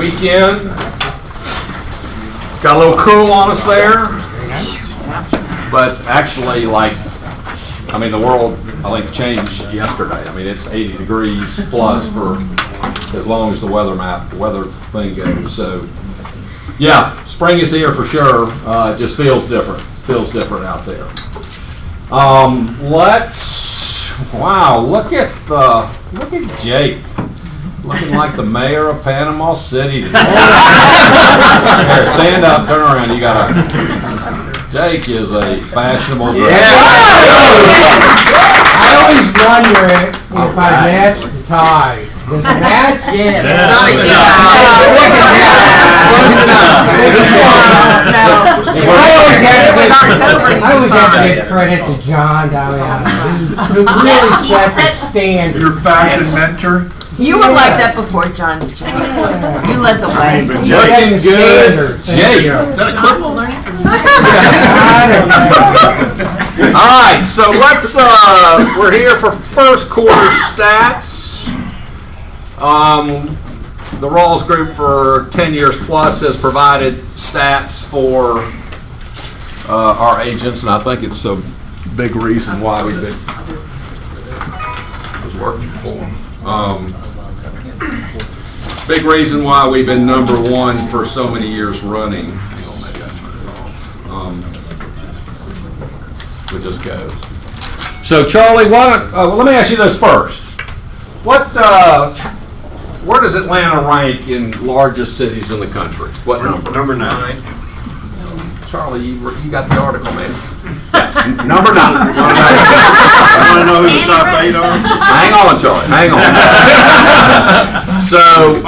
weekend. Got a little cool on us there. But actually, like, I mean, the world, I think, changed yesterday. I mean, it's 80 degrees plus for as long as the weather thing goes. So, yeah, spring is here for sure. It just feels different. Feels different out there. Wow, look at Jake. Looking like the mayor of Panama City today. Here, stand up, turn around. You gotta. Jake is a fashionable dress. I always wonder if I match the tie. Does it match? Yes. I always have to give credit to John down there, who really set the standard. Your fashion mentor? You were like that before, John. You led the way. Looking good. Jake. Is that a clip? All right, so let's, we're here for first quarter stats. The Rawls Group for 10 years plus has provided stats for our agents, and I think it's a big reason why we've been, it was working for them. Big reason why we've been number one for so many years running. It just goes. So Charlie, why don't, let me ask you this first. Where does Atlanta rank in largest cities in the country? What number? Number 9. Charlie, you got the article, man. Number 9. You want to know who the top 8 are? Hang on, Charlie. Hang on. So,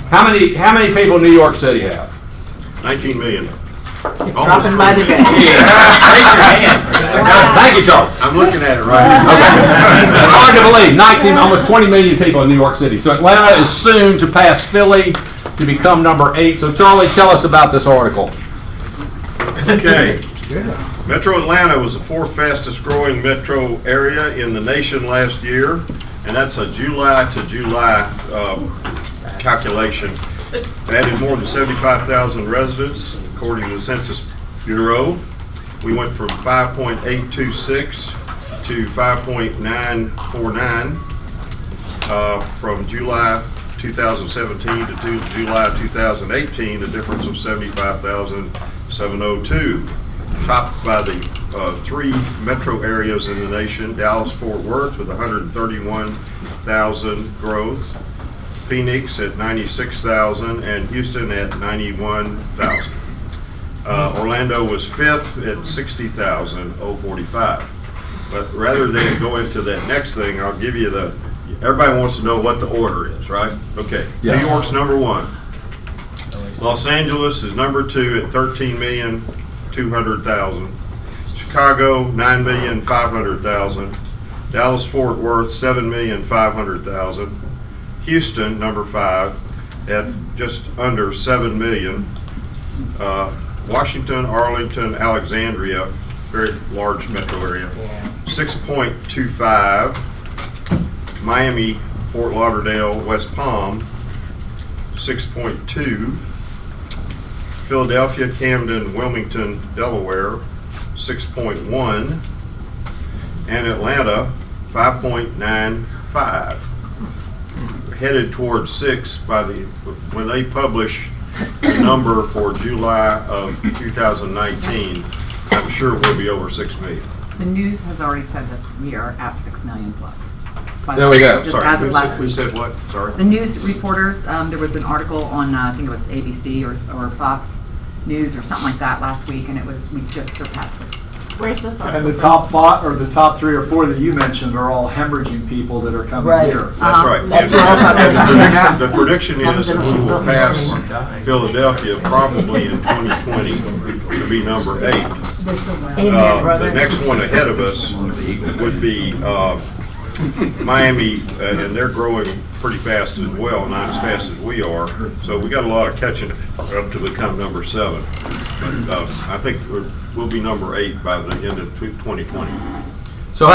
how many people New York City have? 19 million. It's dropping by the day. Raise your hand. Thank you, Charlie. I'm looking at it right now. Okay. It's hard to believe. 19, almost 20 million people in New York City. So Atlanta is soon to pass Philly to become number 8. So Charlie, tell us about this article. Okay. Metro Atlanta was the 4th fastest growing metro area in the nation last year, and that's a July to July calculation. It added more than 75,000 residents, according to the Census Bureau. We went from 5.826 to 5.949 from July 2017 to July 2018, a difference of 75,702. Topped by the 3 metro areas in the nation: Dallas-Fort Worth with 131,000 growth, Phoenix at 96,000, and Houston at 91,000. Orlando was 5th at 60,045. But rather than go into that next thing, I'll give you everybody wants to know what the order is, right? Okay. Yeah. New York's number 1. Los Angeles is number 2 at 13,200,000. Chicago, 9,500,000. Dallas-Fort Worth, 7,500,000. Houston, number 5, at just under 7 million. Washington, Arlington, Alexandria, very large metro area, 6.25. Miami, Fort Lauderdale, West Palm, 6.2. Philadelphia, Camden, Wilmington, Delaware, 6.1. And Atlanta, 5.95. Headed towards 6 when they publish the number for July of 2019. I'm sure we'll be over 6 million. The news has already said that we are at 6 million plus. There we go. Just as of last week. Who said what? Sorry. The news reporters, there was an article on, I think it was ABC or Fox News or something like that last week, and we just surpassed 6. Where's this And article? the top 5 or the top 3 or 4 that you mentioned are all hemorrhaging people that are coming Right. here. That's right. That's And what I'm the prediction is that we will pass Philadelphia probably in 2020 to be number 8. Amen, brother. The next one ahead of us would be Miami, and they're growing pretty fast as well, not as fast as we are. So we got a lot of catching up to become number 7. But I think we'll be number 8 by the end of 2020. So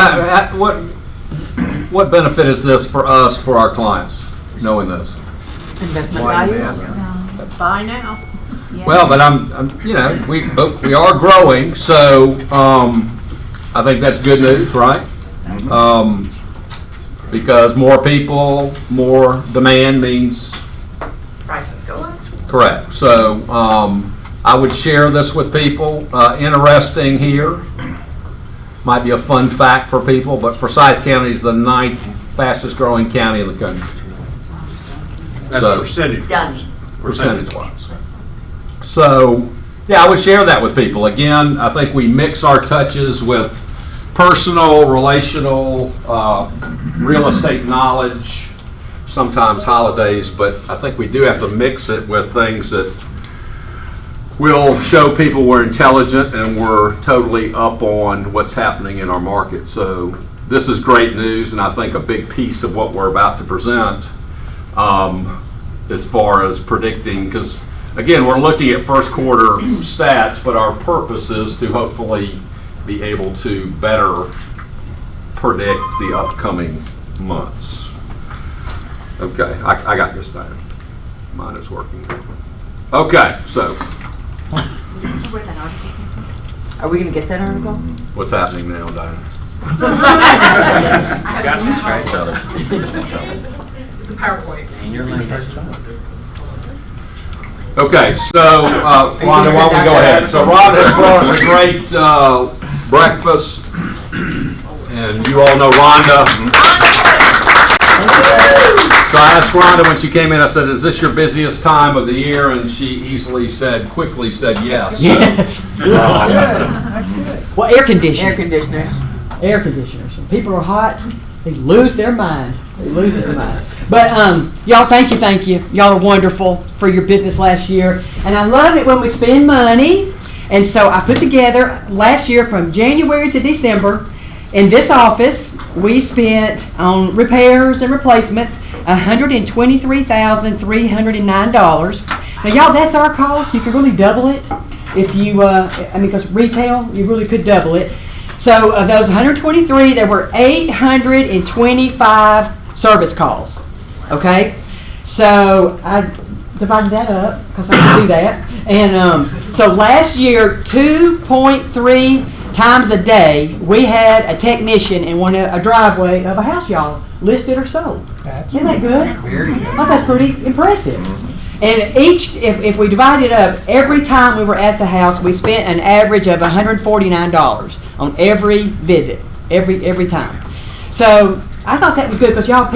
what benefit is this for us, for our clients? knowing this? Investment values. Buy now. Well, but we are growing, so, I think that's good news, right? Because more people, more demand means Prices go up. correct. So, I would share this with people. Interesting here. Might be a fun fact for people, but Forsyth County is the 9th fastest growing county in the country. That's So- percentage. Stunning. Percentage-wise. So, yeah, I would share that with people. Again, I think we mix our touches with personal, relational, real estate knowledge, sometimes holidays, but I think we do have to mix it with things that will show people we're intelligent and we're totally up on what's happening in our market. So this is great news, and I think a big piece of what we're about to present as far as predicting, because again, we're looking at first quarter stats, but our purpose is to hopefully be able to better predict the upcoming months. Okay, I got this down. Mine is working. Okay, so Are we gonna get that article? what's happening now, Diana? It's a PowerPoint. Okay, so, Rhonda, why don't we go ahead? So Ron has brought us a great breakfast, and you all know Rhonda. So I asked Rhonda when she came in, I said, is this your busiest time of the year? And she quickly said yes. Yes. Well, air conditioning. Air conditioners. Air conditioners. When people are hot, they lose their mind. But y'all, thank you. Y'all are wonderful for your business last year. And I love it when we spend money. And so I put together last year from January to December in this office, we spent on repairs and replacements $123,309. Now, y'all, that's our cost. You can really double it if you, because retail, you really could double it. So of those 123, there were 825 service calls. Okay? So I divided that up because I can do that. And so last year, 2.3 times a day, we had a technician in a driveway of a house y'all listed or sold. Isn't that good? I thought that's pretty impressive. And if we divide it up, every time we were at the house, we spent an average of $149 on every visit, every time. So I thought that was good because y'all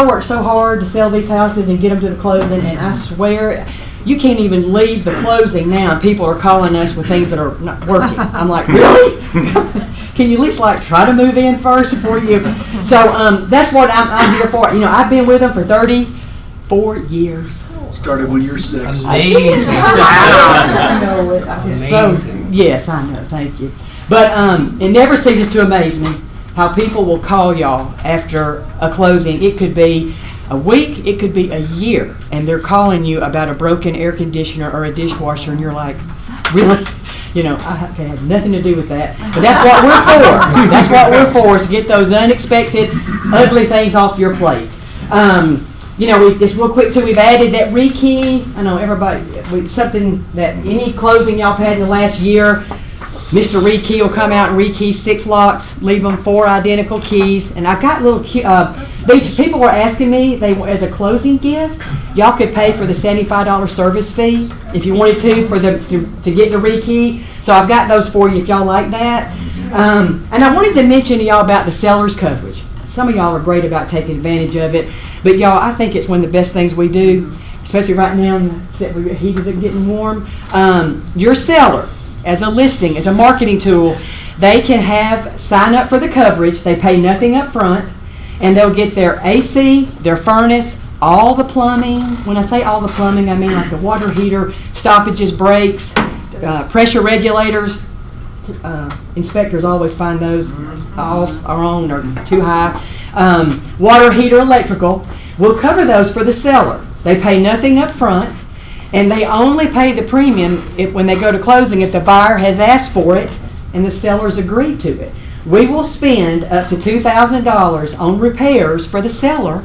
work so hard to sell these houses and get them to the closing, and I swear, you can't even leave the closing now, and people are calling us with things that are not working. I'm like, really? Can you at least try to move in first before you? So that's what I'm here for. I've been with them for 34 years. Started when you're 6. I know it. Yes, I know. Thank you. But it never ceases to amaze me how people will call y'all after a closing. It could be a week, it could be a year, and they're calling you about a broken air conditioner or a dishwasher, and you're like, really? I can have nothing to do with that. But that's what we're for. That's what we're for, is to get those unexpected, ugly things off your plate. Just real quick too, we've added that rekey. I know everybody, something that any closing y'all have had in the last year, Mr. Rekey will come out and rekey 6 locks, leave them 4 identical keys. And I've got little, these people were asking me, as a closing gift, y'all could pay for the $75 service fee if you wanted to get the rekey. So I've got those for you if y'all like that. And I wanted to mention to y'all about the seller's coverage. Some of y'all are great about taking advantage of it, but y'all, I think it's one of the best things we do, especially right now, except we're heated and getting warm. Your seller, as a listing, as a marketing tool, they can sign up for the coverage. They pay nothing up front, and they'll get their AC, their furnace, all the plumbing. When I say all the plumbing, I mean like the water heater, stoppages, brakes, pressure regulators. Inspectors always find those off or on or too high. Water heater, electrical. We'll cover those for the seller. They pay nothing up front, and they only pay the premium when they go to closing if the buyer has asked for it and the seller's agreed to it. We will spend up to $2,000 on repairs for the seller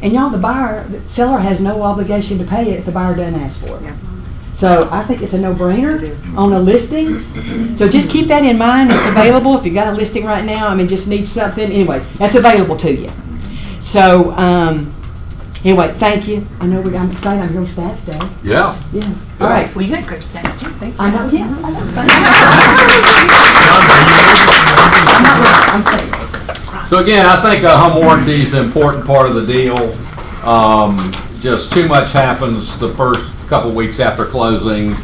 And y'all, the seller has no obligation to pay it if the buyer doesn't ask for it. Yeah. So I think it's a no-brainer It is. on a listing. So just keep that in mind. It's available. If you've got a listing right now, I mean, just need something. Anyway, that's available to you. So, anyway, thank you. I know I'm excited. I'm here on Stats Day. Yeah. Yeah. All right. Well, you had good stats too. I know, yeah. I know. I'm saying. So again, I think a home warranty is an important part of the deal. Just too much happens the first couple weeks after closing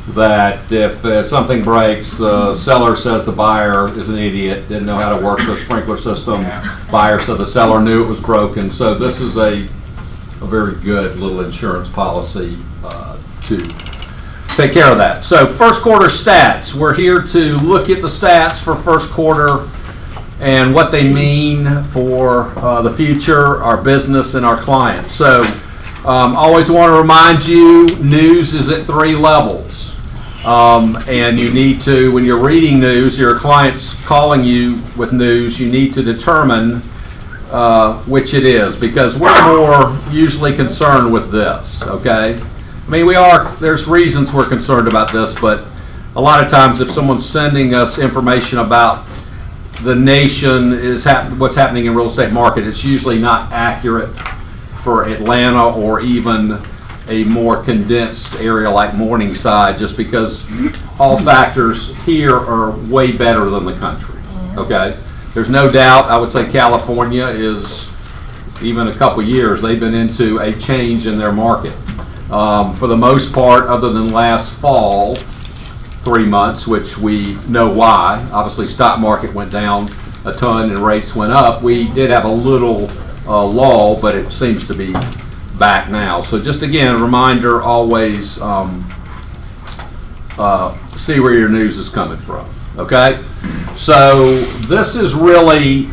that if something breaks, the seller says the buyer is an idiot, didn't know how to work the sprinkler system. Buyer said the seller knew it was broken. So this is a very good little insurance policy to take care of that. So first quarter stats. We're here to look at the stats for first quarter and what they mean for the future, our business, and our clients. So always want to remind you, news is at 3 levels. And you need to, when you're reading news, your client's calling you with news, you need to determine which it is, because we're more usually concerned with this, okay? I mean, there's reasons we're concerned about this, but a lot of times if someone's sending us information about the nation what's happening in real estate market, it's usually not accurate for Atlanta or even a more condensed area like Morningside, just because all factors here are way better than the country, okay? There's no doubt, I would say California is, even a couple years, they've been into a change in their market. For the most part, other than last fall, 3 months, which we know why. Obviously, stock market went down a ton and rates went up. We did have a little lull, but it seems to be back now. So just again, a reminder, always see where your news is coming from, okay? So this is really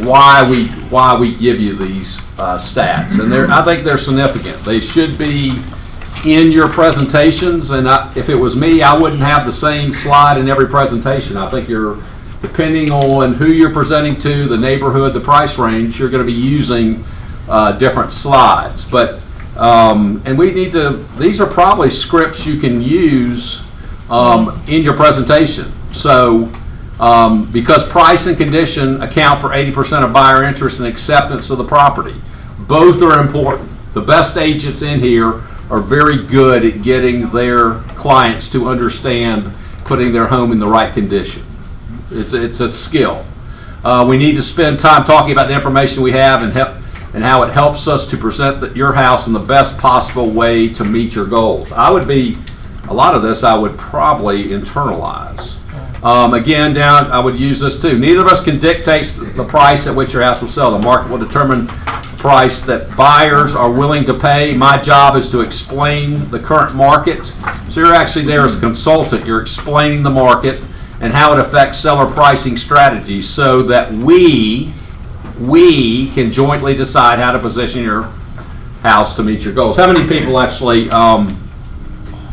why we give you these stats, and I think they're significant. They should be in your presentations, and if it was me, I wouldn't have the same slide in every presentation. I think depending on who you're presenting to, the neighborhood, the price range, you're going to be using different slides. But and these are probably scripts you can use in your presentation. So because price and condition account for 80% of buyer interest and acceptance of the property, both are important. The best agents in here are very good at getting their clients to understand putting their home in the right condition. It's a skill. We need to spend time talking about the information we have and how it helps us to present your house in the best possible way to meet your goals. A lot of this I would probably internalize. Again, I would use this too. Neither of us can dictate the price at which your house will sell. The market will determine price that buyers are willing to pay. My job is to explain the current market. So you're actually there as a consultant. You're explaining the market and how it affects seller pricing strategies so that we can jointly decide how to position your house to meet your goals. How many people actually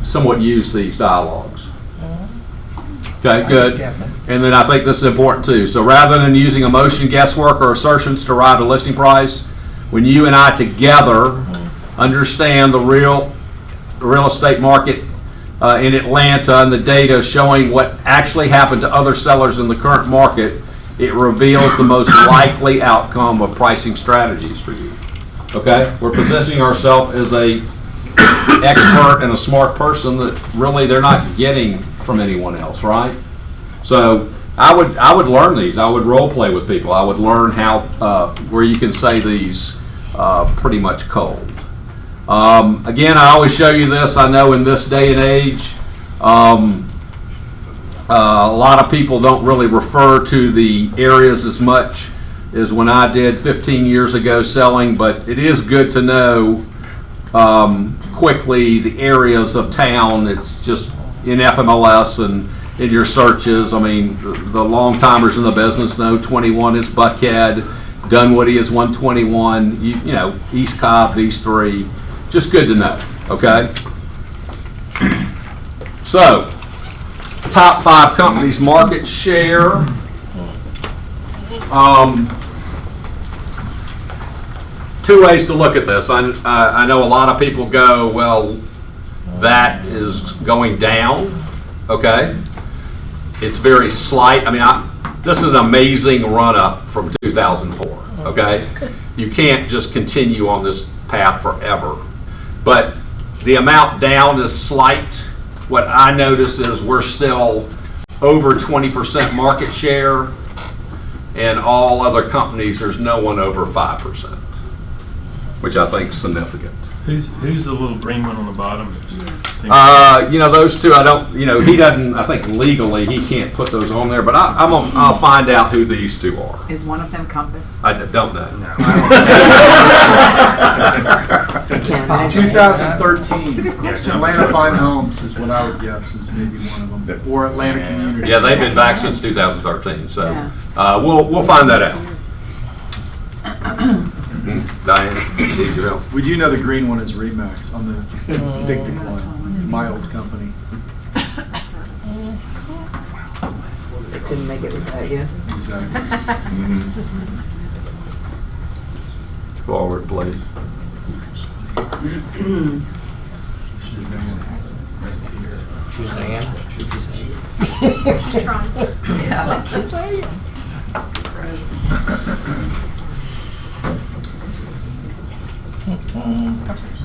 somewhat use these dialogues? Okay, good. And then I think this is important too. So rather than using emotion, guesswork, or assertions to arrive at a listing price, when you and I together understand the real estate market in Atlanta and the data showing what actually happened to other sellers in the current market, it reveals the most likely outcome of pricing strategies for you. Okay? We're positioning ourselves as a expert and a smart person that really they're not getting from anyone else, right? So I would learn these. I would role play with people. I would learn how where you can say these pretty much cold. Again, I always show you this. I know in this day and age, a lot of people don't really refer to the areas as much as when I did 15 years ago selling, but it is good to know quickly the areas of town. It's just in FMLS and in your searches. I mean, the long timers in the business know 21 is Buckhead, Dunwoody is 121, you know, East Cobb, these three. Just good to know, okay? So, top 5 companies' market share. two ways to look at this. I know a lot of people go, well, that is going down, okay? It's very slight. I mean, this is an amazing run-up from 2004, okay? You can't just continue on this path forever. But the amount down is slight. What I notice is we're still over 20% market share, and all other companies, there's no one over 5%, which I think is significant. Who's the little green one on the bottom? Those two, I don't, he doesn't, I think legally, he can't put those on there, but I'll find out who these two are. Is one of them Compass? I don't know. 2013, Atlanta Fine Homes is what I would guess is maybe one of them, or Atlanta Community. Yeah, they've been back since 2013, so Yeah. we'll find that out. Diane, need your help? We do know the green one is Remax on the big decline, my old company. They couldn't make it without you. Exactly. Forward, please.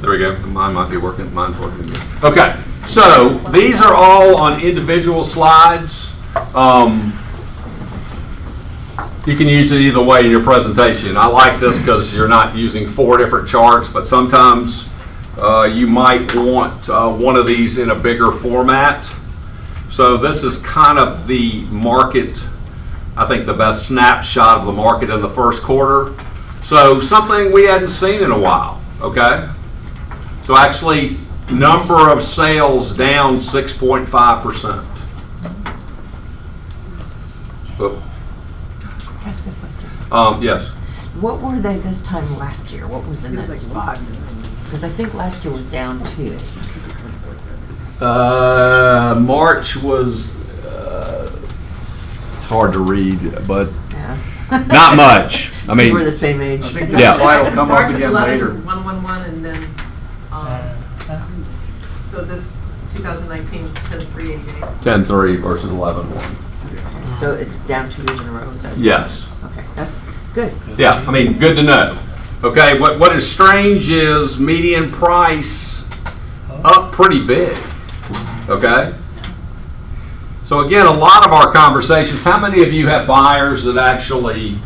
There we go. Mine might be working. Mine's working again. Okay. So these are all on individual slides. You can use it either way in your presentation. I like this because you're not using 4 different charts, but sometimes you might want one of these in a bigger format. So this is kind of the market, I think the best snapshot of the market in the first quarter. So something we hadn't seen in a while, okay? So actually, number of sales down 6.5%. Ask a question. Yes. What were they this time last year? What was in that spot? Because I think last year was down too. March was, it's hard to read, but Yeah. not much. I mean, We're the same I age. think Yeah. that slide will come up March again of later. 11,111, and then, so this 2019 is 10,388. 10.3 versus 11.1. So it's down 2 years in a row. Is that Yes. Okay, that's good. Yeah, I mean, good to know. Okay, what is strange is median price up pretty big. Okay? So again, a lot of our conversations, how many of you have buyers that actually,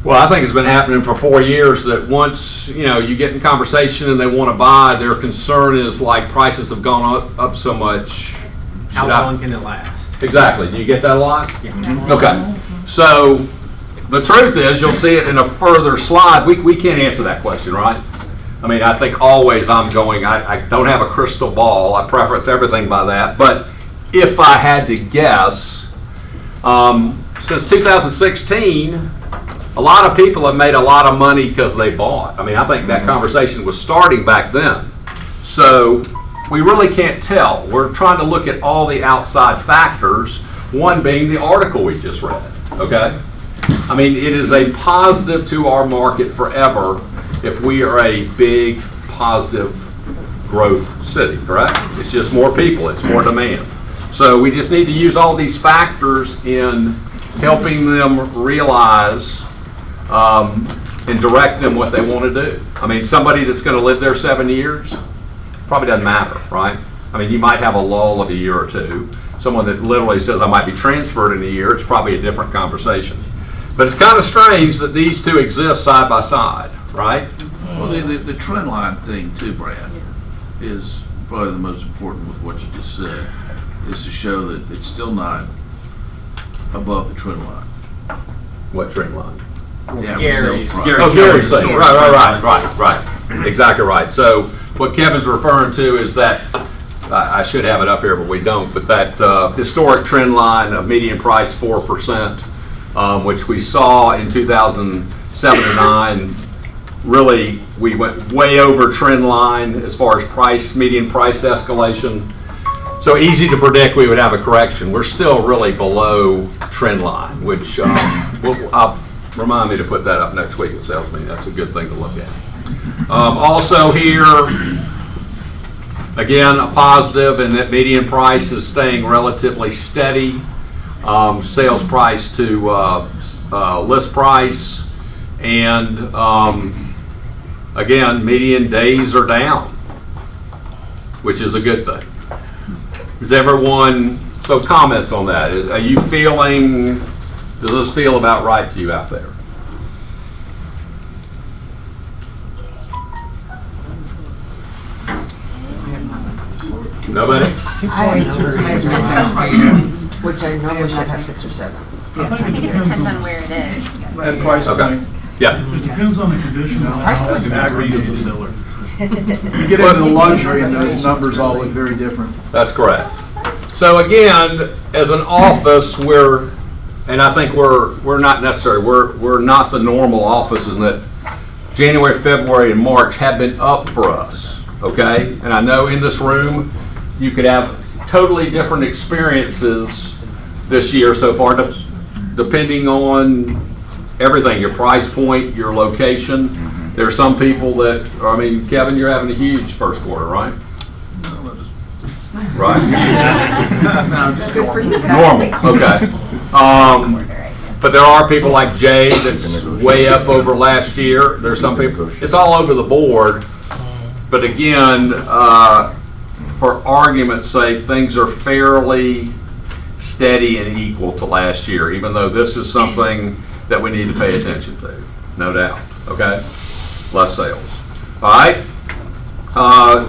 well, I think it's been happening for 4 years, that once, you get in conversation and they want to buy, their concern is like prices have gone up so much. How long can it last? Exactly. Do you get that a lot? Okay. So the truth is, you'll see it in a further slide. We can't answer that question, right? I mean, I think always I don't have a crystal ball. I preference everything by that. But if I had to guess, since 2016, a lot of people have made a lot of money because they bought. I mean, I think that conversation was starting back then. So we really can't tell. We're trying to look at all the outside factors, one being the article we just read, okay? I mean, it is a positive to our market forever if we are a big, positive growth city, correct? It's just more people, it's more demand. So we just need to use all these factors in helping them realize and direct them what they want to do. I mean, somebody that's going to live there 7 years, probably doesn't matter, right? I mean, you might have a lull of a year or two. Someone that literally says, I might be transferred in a year, it's probably a different conversation. But it's kind of strange that these two exist side by side, right? Well, the trend line thing too, Brad, is probably the most important with what you just said, is to show that it's still not above the trend line. What trend line? The average Gary's. sales price. Oh, Gary's thing, right. Exactly right. So what Kevin's referring to is that, I should have it up here, but we don't, but that historic trend line of median price 4%, which we saw in 2007 and 9. Really, we went way over trend line as far as median price escalation. So easy to predict we would have a correction. We're still really below trend line, which I'll remind me to put that up next week at sales meeting. That's a good thing to look at. Also here, again, a positive in that median price is staying relatively steady. Sales price to list price, and again, median days are down, which is a good thing. Is everyone, so comments on that? Are you feeling, does this feel about right to you out there? Nobody? I which I normally should have 6 or 7. I think it depends on where it is. At price Okay. point. Yeah. It depends on the condition of the Price house point's and not agree of the seller. You get into the luxury and those numbers all look very different. That's correct. So again, as an office, and I think we're not necessarily, we're not the normal office in that January, February, and March have been up for us, okay? And I know in this room, you could have totally different experiences this year so far, depending on everything, your price point, your location. There are some people that, I mean, Kevin, you're having a huge first quarter, right? Right? Good for you. Normal, okay. But there are people like Jay that's way up over last year. There's some people, it's all over the board. But again, for argument's sake, things are fairly steady and equal to last year, even though this is something that we need to pay attention to, no doubt, okay? Less sales. All right?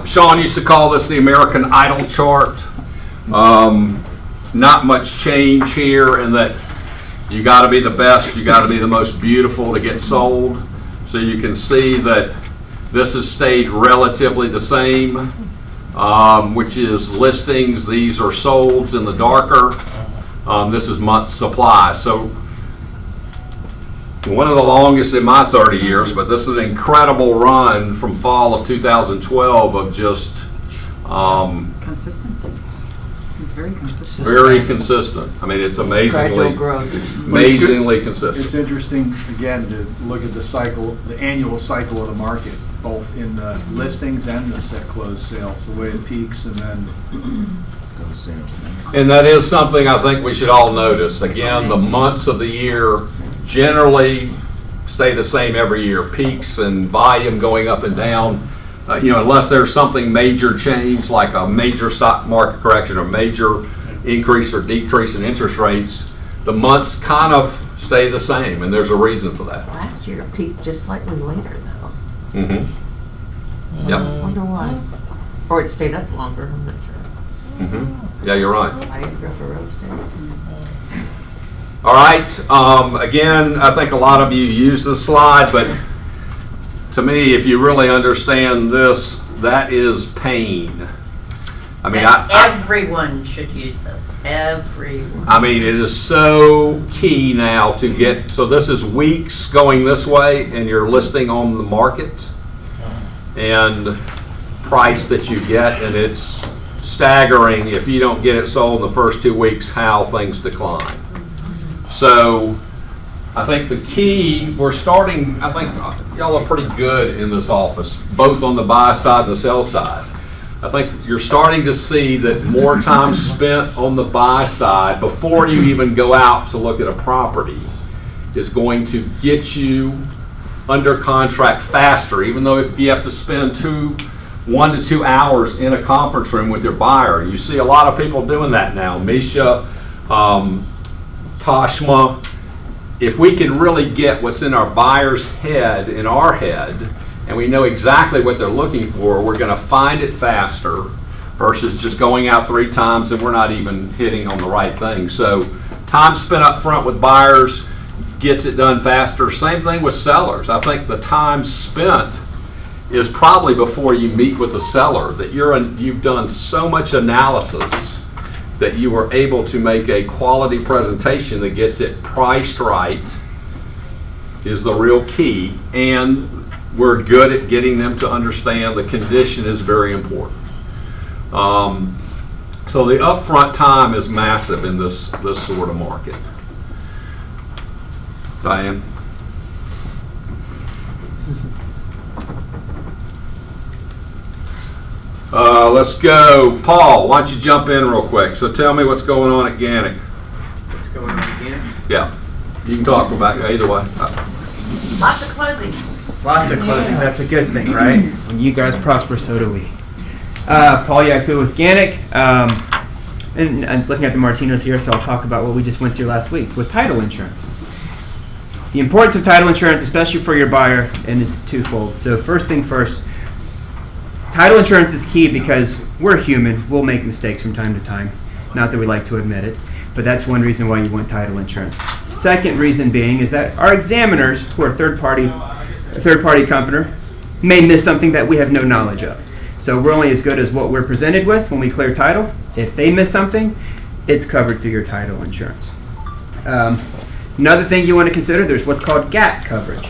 Sean used to call this the American Idol chart. Not much change here in that you got to be the best, you got to be the most beautiful to get sold. So you can see that this has stayed relatively the same, which is listings. These are solds in the darker. This is month supply. So one of the longest in my 30 years, but this is an incredible run from fall of 2012 of just Consistency. It's very consistent. very consistent. I mean, it's Gradual growth. amazingly It's consistent. interesting, again, to look at the cycle, the annual cycle of the market, both in the listings and the set closed sales, the way it peaks and then And that is something I think we should all notice. Again, the months of the year generally stay the same every year. Peaks and volume going up and down. Unless there's something major change, like a major stock market correction or major increase or decrease in interest rates, the months kind of stay the same, and there's a reason for that. Last year it peaked just slightly later though. Mm-hmm. Yep. Wonder why. Or it stayed up longer, I'm not sure. Mm-hmm. Yeah, you're right. Niagara Rose did. All right. Again, I think a lot of you use this slide, but to me, if you really understand this, that is pain. I mean, Everyone should use this. Everyone. I mean, it is so key now to get, so this is weeks going this way, and you're listing on the market and price that you get, and it's staggering if you don't get it sold in the first 2 weeks, how things decline. So I think the key, we're starting, I think y'all are pretty good in this office, both on the buy side and the sell side. I think you're starting to see that more time spent on the buy side before you even go out to look at a property is going to get you under contract faster, even though if you have to spend 1 to 2 hours in a conference room with your buyer. You see a lot of people doing that now. Misha, Tashma. If we can really get what's in our buyer's head, in our head, and we know exactly what they're looking for, we're going to find it faster versus just going out 3 times and we're not even hitting on the right thing. So time spent up front with buyers gets it done faster. Same thing with sellers. I think the time spent is probably before you meet with the seller, that you've done so much analysis that you were able to make a quality presentation that gets it priced right is the real key, and we're good at getting them to understand the condition is very important. So the upfront time is massive in this sort of market. Diane? Let's go. Paul, why don't you jump in real quick? So tell me what's going on at Gannick. What's going on again? Yeah, you can talk about either way. Lots of closings. Lots of closings. That's a good thing, right? When you guys prosper, so do we. Paul Yaku with Gannick. And I'm looking at the Martinos here, so I'll talk about what we just went through last week with title insurance. The importance of title insurance, especially for your buyer, and it's twofold. So first thing first, title insurance is key because we're human. We'll make mistakes from time to time. Not that we like to admit it, but that's one reason why you want title insurance. Second reason being is that our examiners, who are a third party company, may miss something that we have no knowledge of. So we're only as good as what we're presented with when we clear title. If they miss something, it's covered through your title insurance. Another thing you want to consider, there's what's called gap coverage.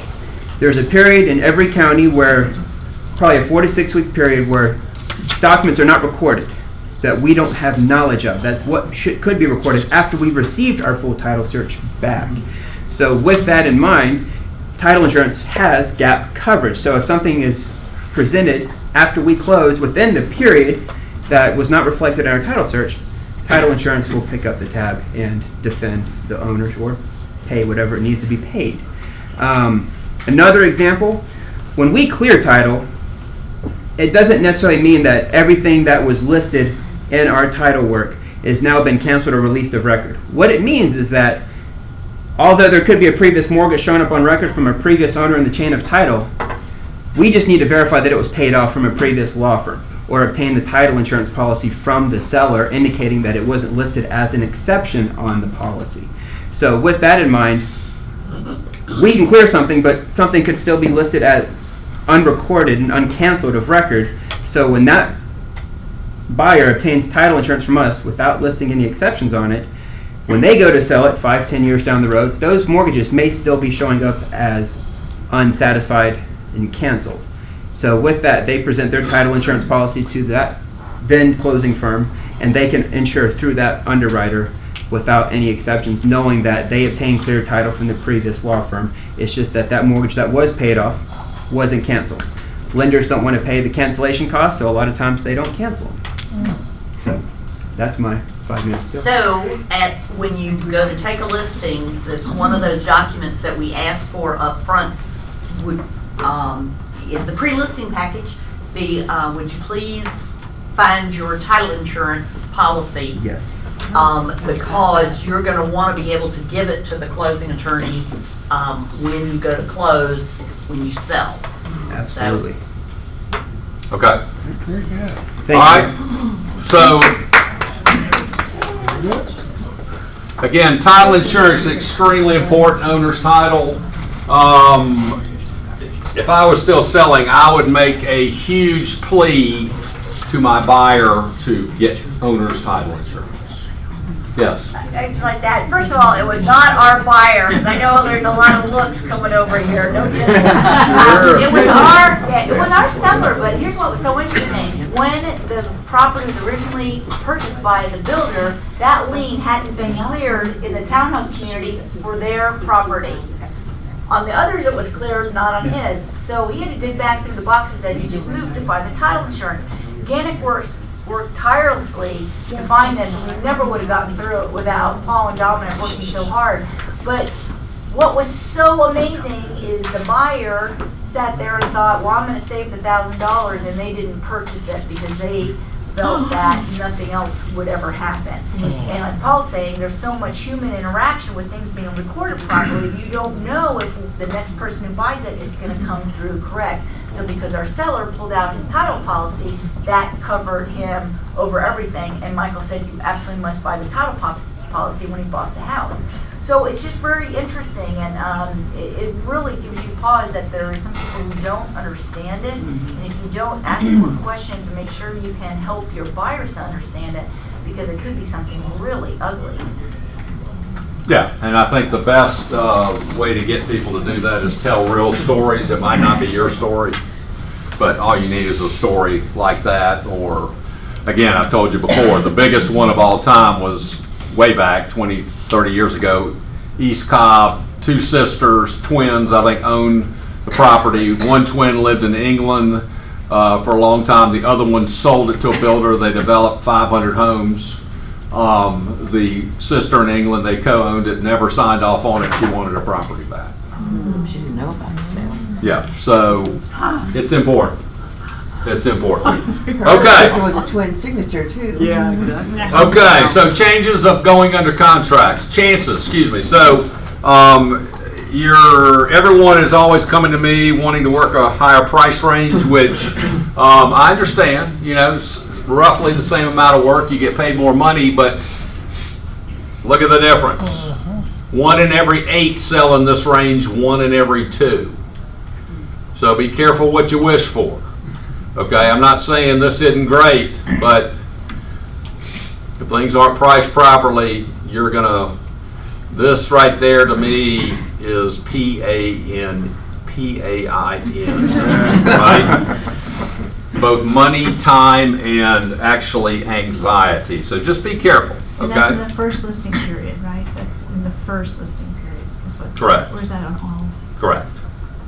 There's a period in every county where, probably a 4 to 6 week period, where documents are not recorded, that we don't have knowledge of, that could be recorded after we've received our full title search back. So with that in mind, title insurance has gap coverage. So if something is presented after we close within the period that was not reflected in our title search, title insurance will pick up the tab and defend the owners or pay whatever it needs to be paid. Another example, when we clear title, it doesn't necessarily mean that everything that was listed in our title work is now been canceled or released of record. What it means is that although there could be a previous mortgage showing up on record from a previous owner in the chain of title, we just need to verify that it was paid off from a previous law firm or obtain the title insurance policy from the seller indicating that it wasn't listed as an exception on the policy. So with that in mind, we can clear something, but something could still be listed as unrecorded and uncanceled of record. So when that buyer obtains title insurance from us without listing any exceptions on it, when they go to sell it 5-10 years down the road, those mortgages may still be showing up as unsatisfied and canceled. So with that, they present their title insurance policy to that then closing firm, and they can insure through that underwriter without any exceptions, knowing that they obtained clear title from the previous law firm. It's just that that mortgage that was paid off wasn't canceled. Lenders don't want to pay the cancellation costs, so a lot of times they don't cancel them. So that's my 5 minutes. So, when you go to take a listing, that's one of those documents that we ask for up front. Would, in the pre-listing package, would you please find your title insurance policy? Yes. Because you're going to want to be able to give it to the closing attorney when you go to close, when you sell. Absolutely. Okay. Thank All right. So, again, title insurance is extremely important. Owner's title. If I was still selling, I would make a huge plea to my buyer to get owner's title insurance. Yes. Things like that. First of all, it was not our buyer, because I know there's a lot of looks coming over here. Don't get it. Sure. It was our seller, but here's what was so interesting. When the property was originally purchased by the builder, that lien hadn't been cleared in the townhouse community for their property. On the others, it was cleared, not on his. So he had to dig back through the boxes as he just moved to find the title insurance. Gannick worked tirelessly to find this, and we never would have gotten through it without Paul and Dominic working so hard. But what was so amazing is the buyer sat there and thought, well, I'm going to save the $1,000, and they didn't purchase it because they felt that nothing else would ever happen. And like Paul's saying, there's so much human interaction with things being recorded properly. You don't know if the next person who buys it is going to come through correct. So because our seller pulled out his title policy, that covered him over everything. And Michael said you absolutely must buy the title policy when he bought the house. So it's just very interesting, and it really gives you pause that there are some people who don't understand it. And if you don't ask more questions and make sure you can help your buyers to understand it, because it could be something really ugly. Yeah, and I think the best way to get people to do that is tell real stories. It might not be your story, but all you need is a story like that. Or, again, I told you before, the biggest one of all time was way back 20-30 years ago. East Cobb, two sisters, twins, I think, owned the property. One twin lived in England for a long time. The other one sold it to a builder. They developed 500 homes. The sister in England, they co-owned it, never signed off on it. She wanted her property back. She didn't know about the sale. Yeah, so it's important. It's important. It Okay. was a twin signature too. Yeah, exactly. Okay, so changes of going under contracts, chances, excuse me. So, everyone is always coming to me wanting to work a higher price range, which I understand. You know, it's roughly the same amount of work, you get paid more money, but look at the difference. 1 in every 8 sell in this range, 1 in every 2. So be careful what you wish for. Okay, I'm not saying this isn't great, but if things aren't priced properly, you're gonna, this right there to me is P-A-I-N, right? Both money, time, and actually anxiety. So just be careful, And that's in okay? the first listing period, right? That's in the first listing period. Is what, Correct. Or is that on all? Correct.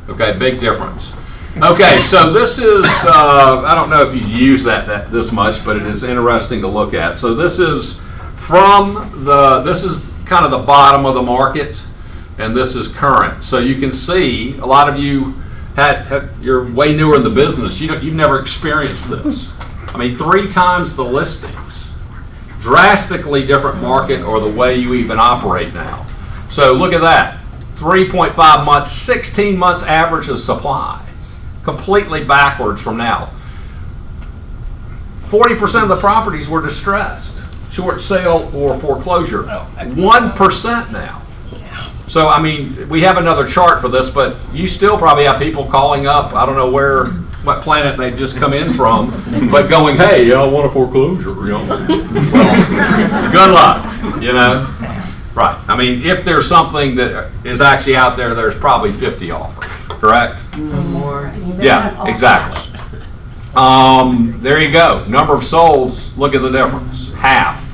Okay, big difference. Okay, so this is, I don't know if you use that this much, but it is interesting to look at. So this is this is kind of the bottom of the market, and this is current. So you can see, a lot of you you're way newer in the business. You've never experienced this. I mean, 3 times the listings. Drastically different market or the way you even operate now. So look at that. 3.5 months, 16 months average of supply. Completely backwards from now. 40% of the properties were distressed, short sale or foreclosure. 1% now. So, I mean, we have another chart for this, but you still probably have people calling up, I don't know what planet they've just come in from, but going, hey, I want a foreclosure, you know. Well, good luck, you know. Right. I mean, if there's something that is actually out there, there's probably 50 offers, correct? More. Yeah, exactly. There you go. Number of solds, look at the difference. Half.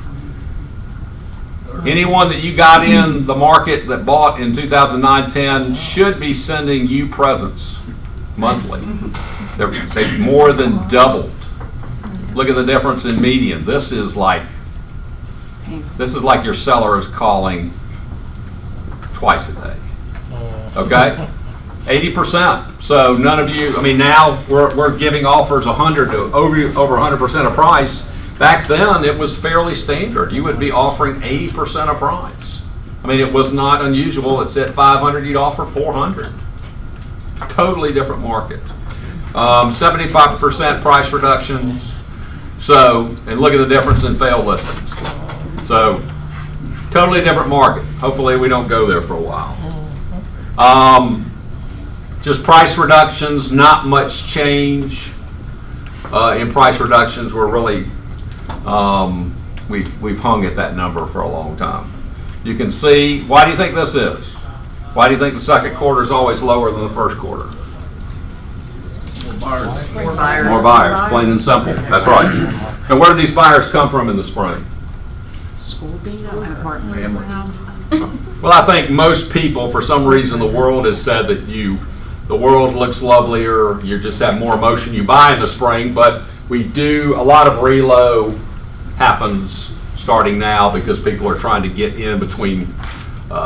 Anyone that you got in the market that bought in 2009-10 should be sending you presents monthly. They've more than doubled. Look at the difference in median. This is like your seller is calling twice a day. Okay? 80%. So none of you, I mean, now we're giving offers 100 to over 100% of price. Back then, it was fairly standard. You would be offering 80% of price. I mean, it was not unusual. It's at 500, you'd offer 400. Totally different market. 75% price reductions. So, and look at the difference in failed listings. So, totally different market. Hopefully, we don't go there for a while. Just price reductions, not much change in price reductions. We're really, we've hung at that number for a long time. You can see, why do you think this is? Why do you think the second quarter is always lower than the first quarter? More buyers. More buyers, plain and simple. That's right. And where do these buyers come from in the spring? Well, I think most people, for some reason, the world has said that the world looks lovelier, you just have more emotion, you buy in the spring, but we do, a lot of relo happens starting now because people are trying to get in between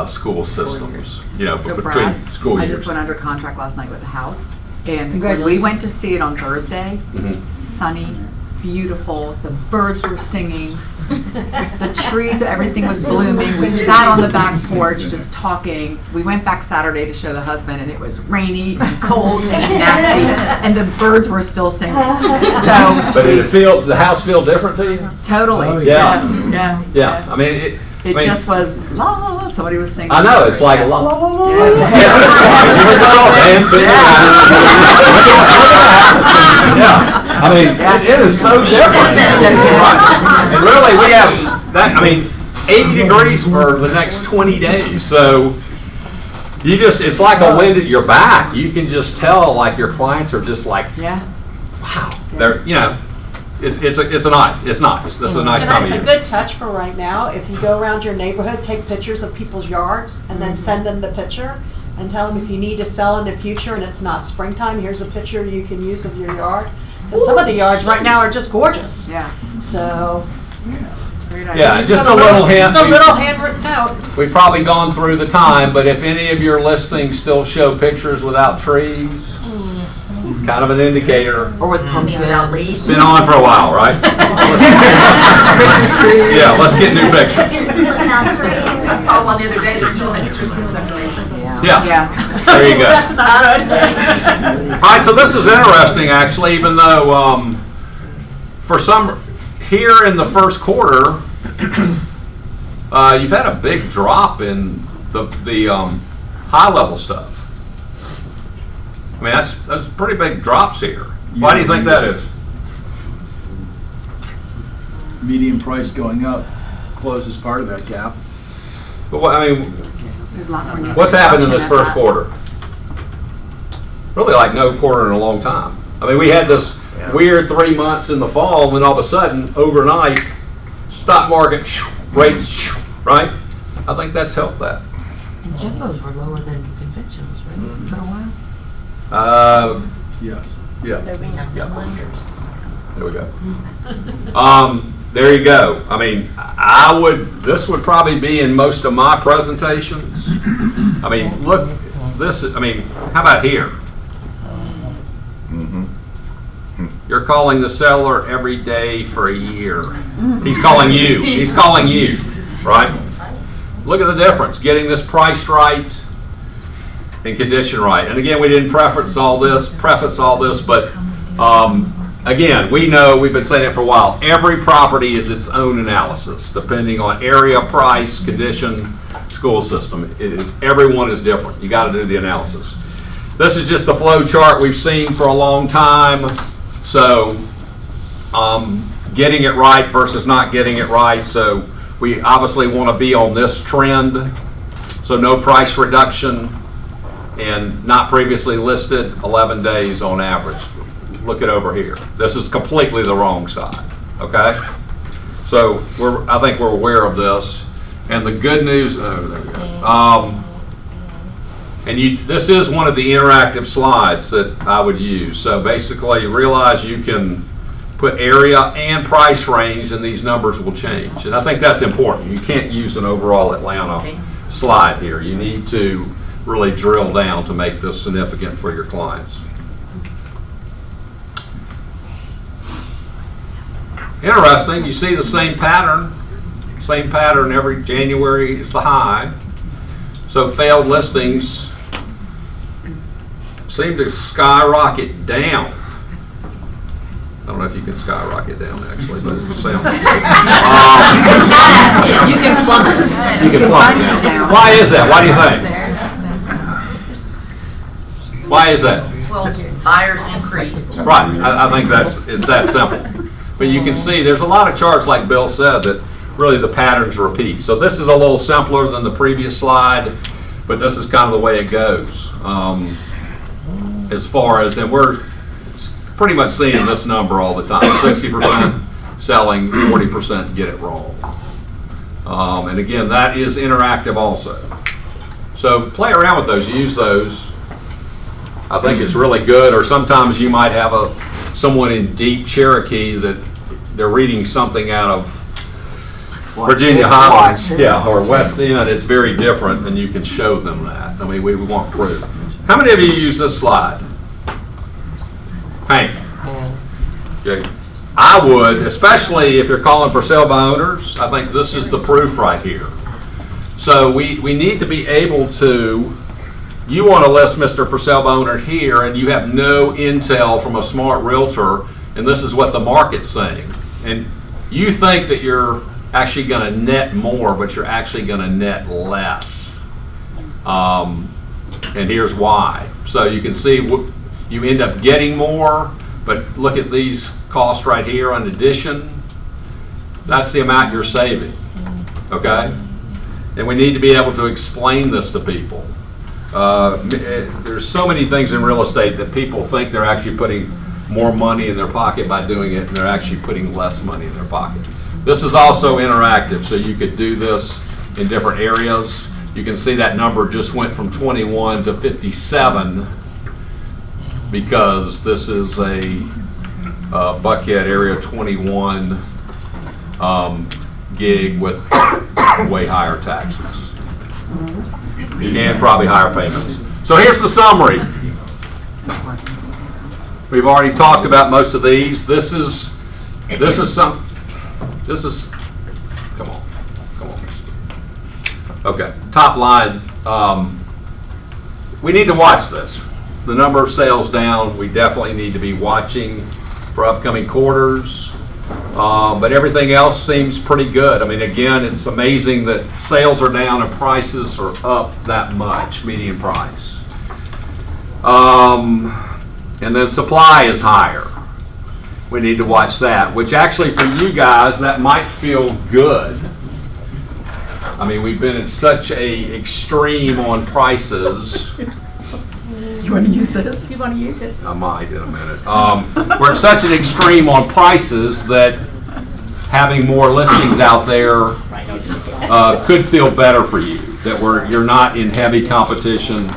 school systems, you know, So between Brad, school years. I just went under contract last night with the house, and when we Congratulations. went to see it on Thursday, Mm-hmm. sunny, beautiful, the birds were singing, the trees, everything was blooming. We sat on the back porch just talking. We went back Saturday to show the husband, and it was rainy and cold and nasty, and the birds were still singing. So But did the house feel different to you? totally, Yeah. yeah. Yeah, I mean, It just was la la la. Somebody was singing. I know, it's like la la la la. Yeah. Yeah, I mean, it is so different. Right. And really, we have that, I mean, 80 degrees for the next 20 days. So it's like a wind at your back. You can just tell, like, your clients are just like, Yeah. wow. They're, you know, it's nice. This is a nice time of A year. good touch for right now, if you go around your neighborhood, take pictures of people's yards, and then send them the picture, and tell them if you need to sell in the future and it's not springtime, here's a picture you can use of your yard. Because some of the yards right now are just gorgeous. Yeah. So. Yeah, just a little hint. Just a little handwritten note. We've probably gone through the time, but if any of your listings still show pictures without trees, kind of an indicator. Or with pumpkin. Without leaves. Been on for a while, right? Christmas trees. Yeah, let's get new pictures. I saw one the other day, there's still like Christmas decoration. Yeah, Yeah. there you go. That's not good. All right, so this is interesting, actually, even though for some, here in the first quarter, you've had a big drop in the high-level stuff. I mean, that's pretty big drops here. Why do you think that is? Median price going up closes part of that gap. But what, I mean, There's a lot more new what's happened in this construction first at quarter? Really like no quarter in a long time. I mean, we had this weird 3 months in the fall, and then all of a sudden, overnight, stock market, rates, right? I think that's helped that. And jumbos were lower than conventionals, right? For a while. Yes. Yeah. There we go. There you go. I mean, this would probably be in most of my presentations. I mean, look, how about here? You're calling the seller every day for a year. He's calling you. He's calling you, right? Look at the difference, getting this priced right and condition right. And again, we didn't preface all this, but again, we know, we've been saying it for a while, every property is its own analysis, depending on area, price, condition, school system. Everyone is different. You got to do the analysis. This is just the flow chart we've seen for a long time. So getting it right versus not getting it right. So we obviously want to be on this trend. So no price reduction and not previously listed, 11 days on average. Look at over here. This is completely the wrong side, okay? So I think we're aware of this. And the good news, there we go. This is one of the interactive slides that I would use. So basically, you realize you can put area and price range, and these numbers will change. And I think that's important. You can't use an overall Atlanta slide here. You need to really drill down to make this significant for your clients. Interesting, you see the same pattern every January is the high. So failed listings seem to skyrocket down. I don't know if you can skyrocket down actually, but it sounds good. You can plummet. You can plummet down. Why is that? Why do you think? Why is that? Well, buyers increase. Right, I think it's that simple. But you can see there's a lot of charts, like Bill said, that really the patterns repeat. So this is a little simpler than the previous slide, but this is kind of the way it goes. As far as, and we're pretty much seeing this number all the time, 60% selling, 40% get it wrong. And again, that is interactive also. So play around with those, use those. I think it's really good. Or sometimes you might have someone in deep Cherokee that they're reading something out of Virginia Highlands, or West End. It's very different, and you can show them that. I mean, we want proof. How many of you use this slide? Hank? Okay. I would, especially if you're calling for sale by owners. I think this is the proof right here. So we need to be able to, you want to list Mr. For Sale by Owner here, and you have no intel from a smart realtor, and this is what the market's saying. And you think that you're actually going to net more, but you're actually going to net less. And here's why. So you can see you end up getting more, but look at these costs right here on addition. That's the amount you're saving, okay? And we need to be able to explain this to people. There's so many things in real estate that people think they're actually putting more money in their pocket by doing it, and they're actually putting less money in their pocket. This is also interactive, so you could do this in different areas. You can see that number just went from 21 to 57 because this is a Buckhead Area 21 gig with way higher taxes and probably higher payments. So here's the summary. We've already talked about most of these. This is come on. Okay, top line. We need to watch this. The number of sales down. We definitely need to be watching for upcoming quarters. But everything else seems pretty good. I mean, again, it's amazing that sales are down and prices are up that much, median price. And then supply is higher. We need to watch that, which actually for you guys, that might feel good. I mean, we've been at such a extreme on prices. You want to use this? Do you want to use it? I might in a minute. We're at such an extreme on prices that having more listings out there could feel better for you. That you're not in heavy competition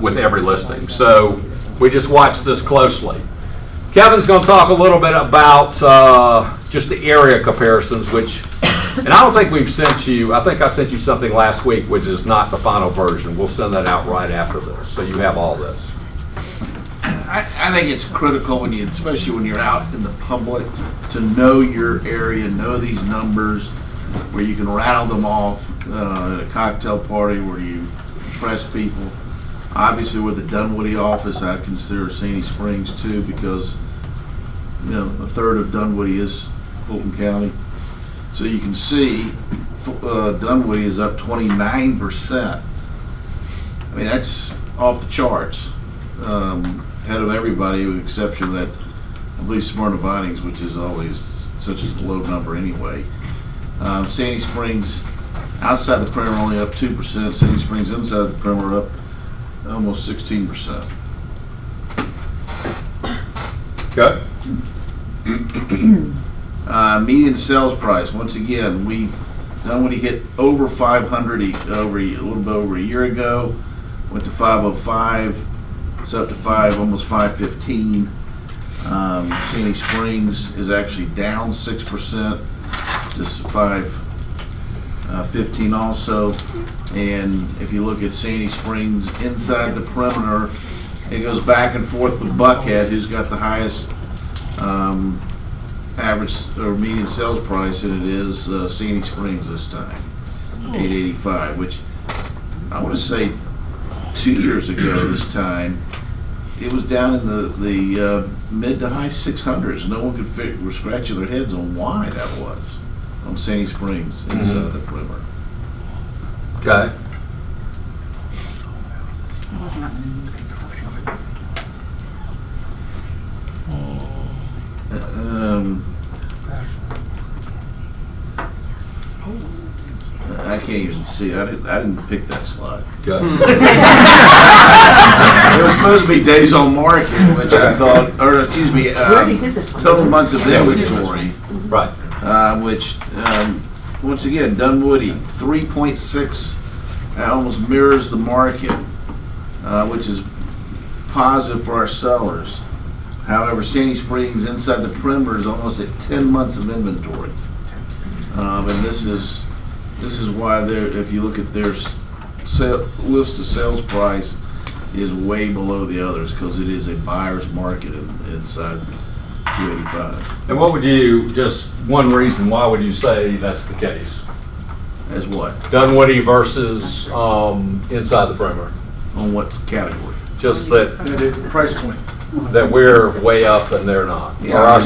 with every listing. So we just watch this closely. Kevin's going to talk a little bit about just the area comparisons, which, and I don't think we've sent you, I think I sent you something last week, which is not the final version. We'll send that out right after this, so you have all this. I think it's critical when you, especially when you're out in the public, to know your area, know these numbers, where you can rattle them off at a cocktail party where you impress people. Obviously, with the Dunwoody office, I consider Sandy Springs too, because a third of Dunwoody is Fulton County. So you can see Dunwoody is up 29%. I mean, that's off the charts. Ahead of everybody, with the exception of that, I believe, Smyrna Vinings, which is always such a low number anyway. Sandy Springs, outside the perimeter, only up 2%. Sandy Springs, inside the perimeter, up almost 16%. Okay. Median sales price. Once again, Dunwoody hit over 500 a little bit over a year ago. Went to 505. It's up to almost 515. Sandy Springs is actually down 6%. This is 515 also. And if you look at Sandy Springs inside the perimeter, it goes back and forth with Buckhead, who's got the highest average or median sales price, and it is Sandy Springs this time, $885, which I want to say 2 years ago this time, it was down in the mid to high 600s. No one could were scratching their heads on why that was on Sandy Springs inside the perimeter. Okay. I can't even see. I didn't pick that slide. Good. It was supposed to be days on market, which I thought, or excuse me, We already did this one. total months of inventory, Right. which once again, Dunwoody 3.6, almost mirrors the market, which is positive for our sellers. However, Sandy Springs inside the perimeter is almost at 10 months of inventory, and this is why if you look at their list of sales price, is way below the others because it is a buyer's market inside 285. And what would you, just one reason, why would you say that's the case? As what? Dunwoody versus inside the perimeter? On what category? Just that Price point. that we're way up and they're not. Yeah,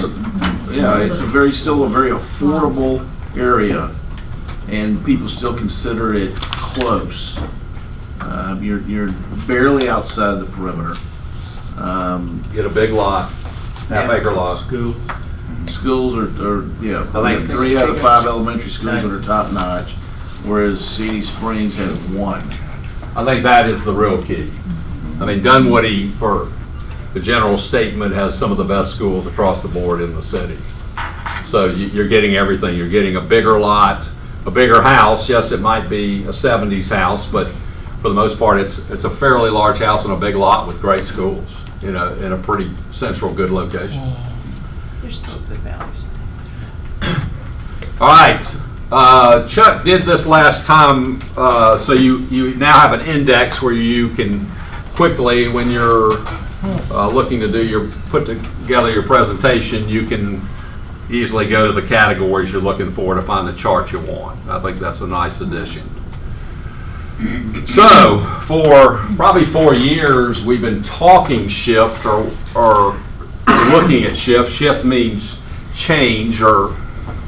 it's still a very affordable area, and people still consider it close. You're barely outside the perimeter. Get a big lot, half-acre lot. Schools are I think 3 out of 5 elementary schools that are top notch, whereas Sandy Springs has 1. I think that is the real key. I mean, Dunwoody, for the general statement, has some of the best schools across the board in the city. So you're getting everything. You're getting a bigger lot a bigger house. Yes, it might be a 70s house, but for the most part, it's a fairly large house on a big lot with great schools in a pretty central, good location. There's still good values. All right, Chuck did this last time, so you now have an index where you can quickly, when you're looking to put together your presentation, you can easily go to the categories you're looking for to find the chart you want. I think that's a nice addition. So, for probably 4 years, we've been talking shift or looking at shift. Shift means change, or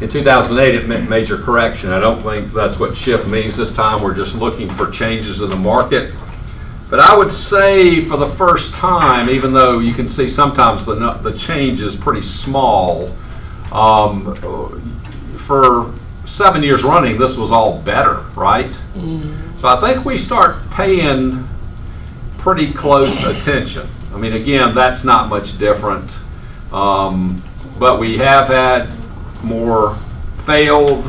in 2008 it meant major correction. I don't think that's what shift means this time. We're just looking for changes in the market. But I would say for the first time, even though you can see sometimes the change is pretty small, for 7 years running, this was all better, right? So I think we start paying pretty close attention. I mean, again, that's not much different, but we have had more failed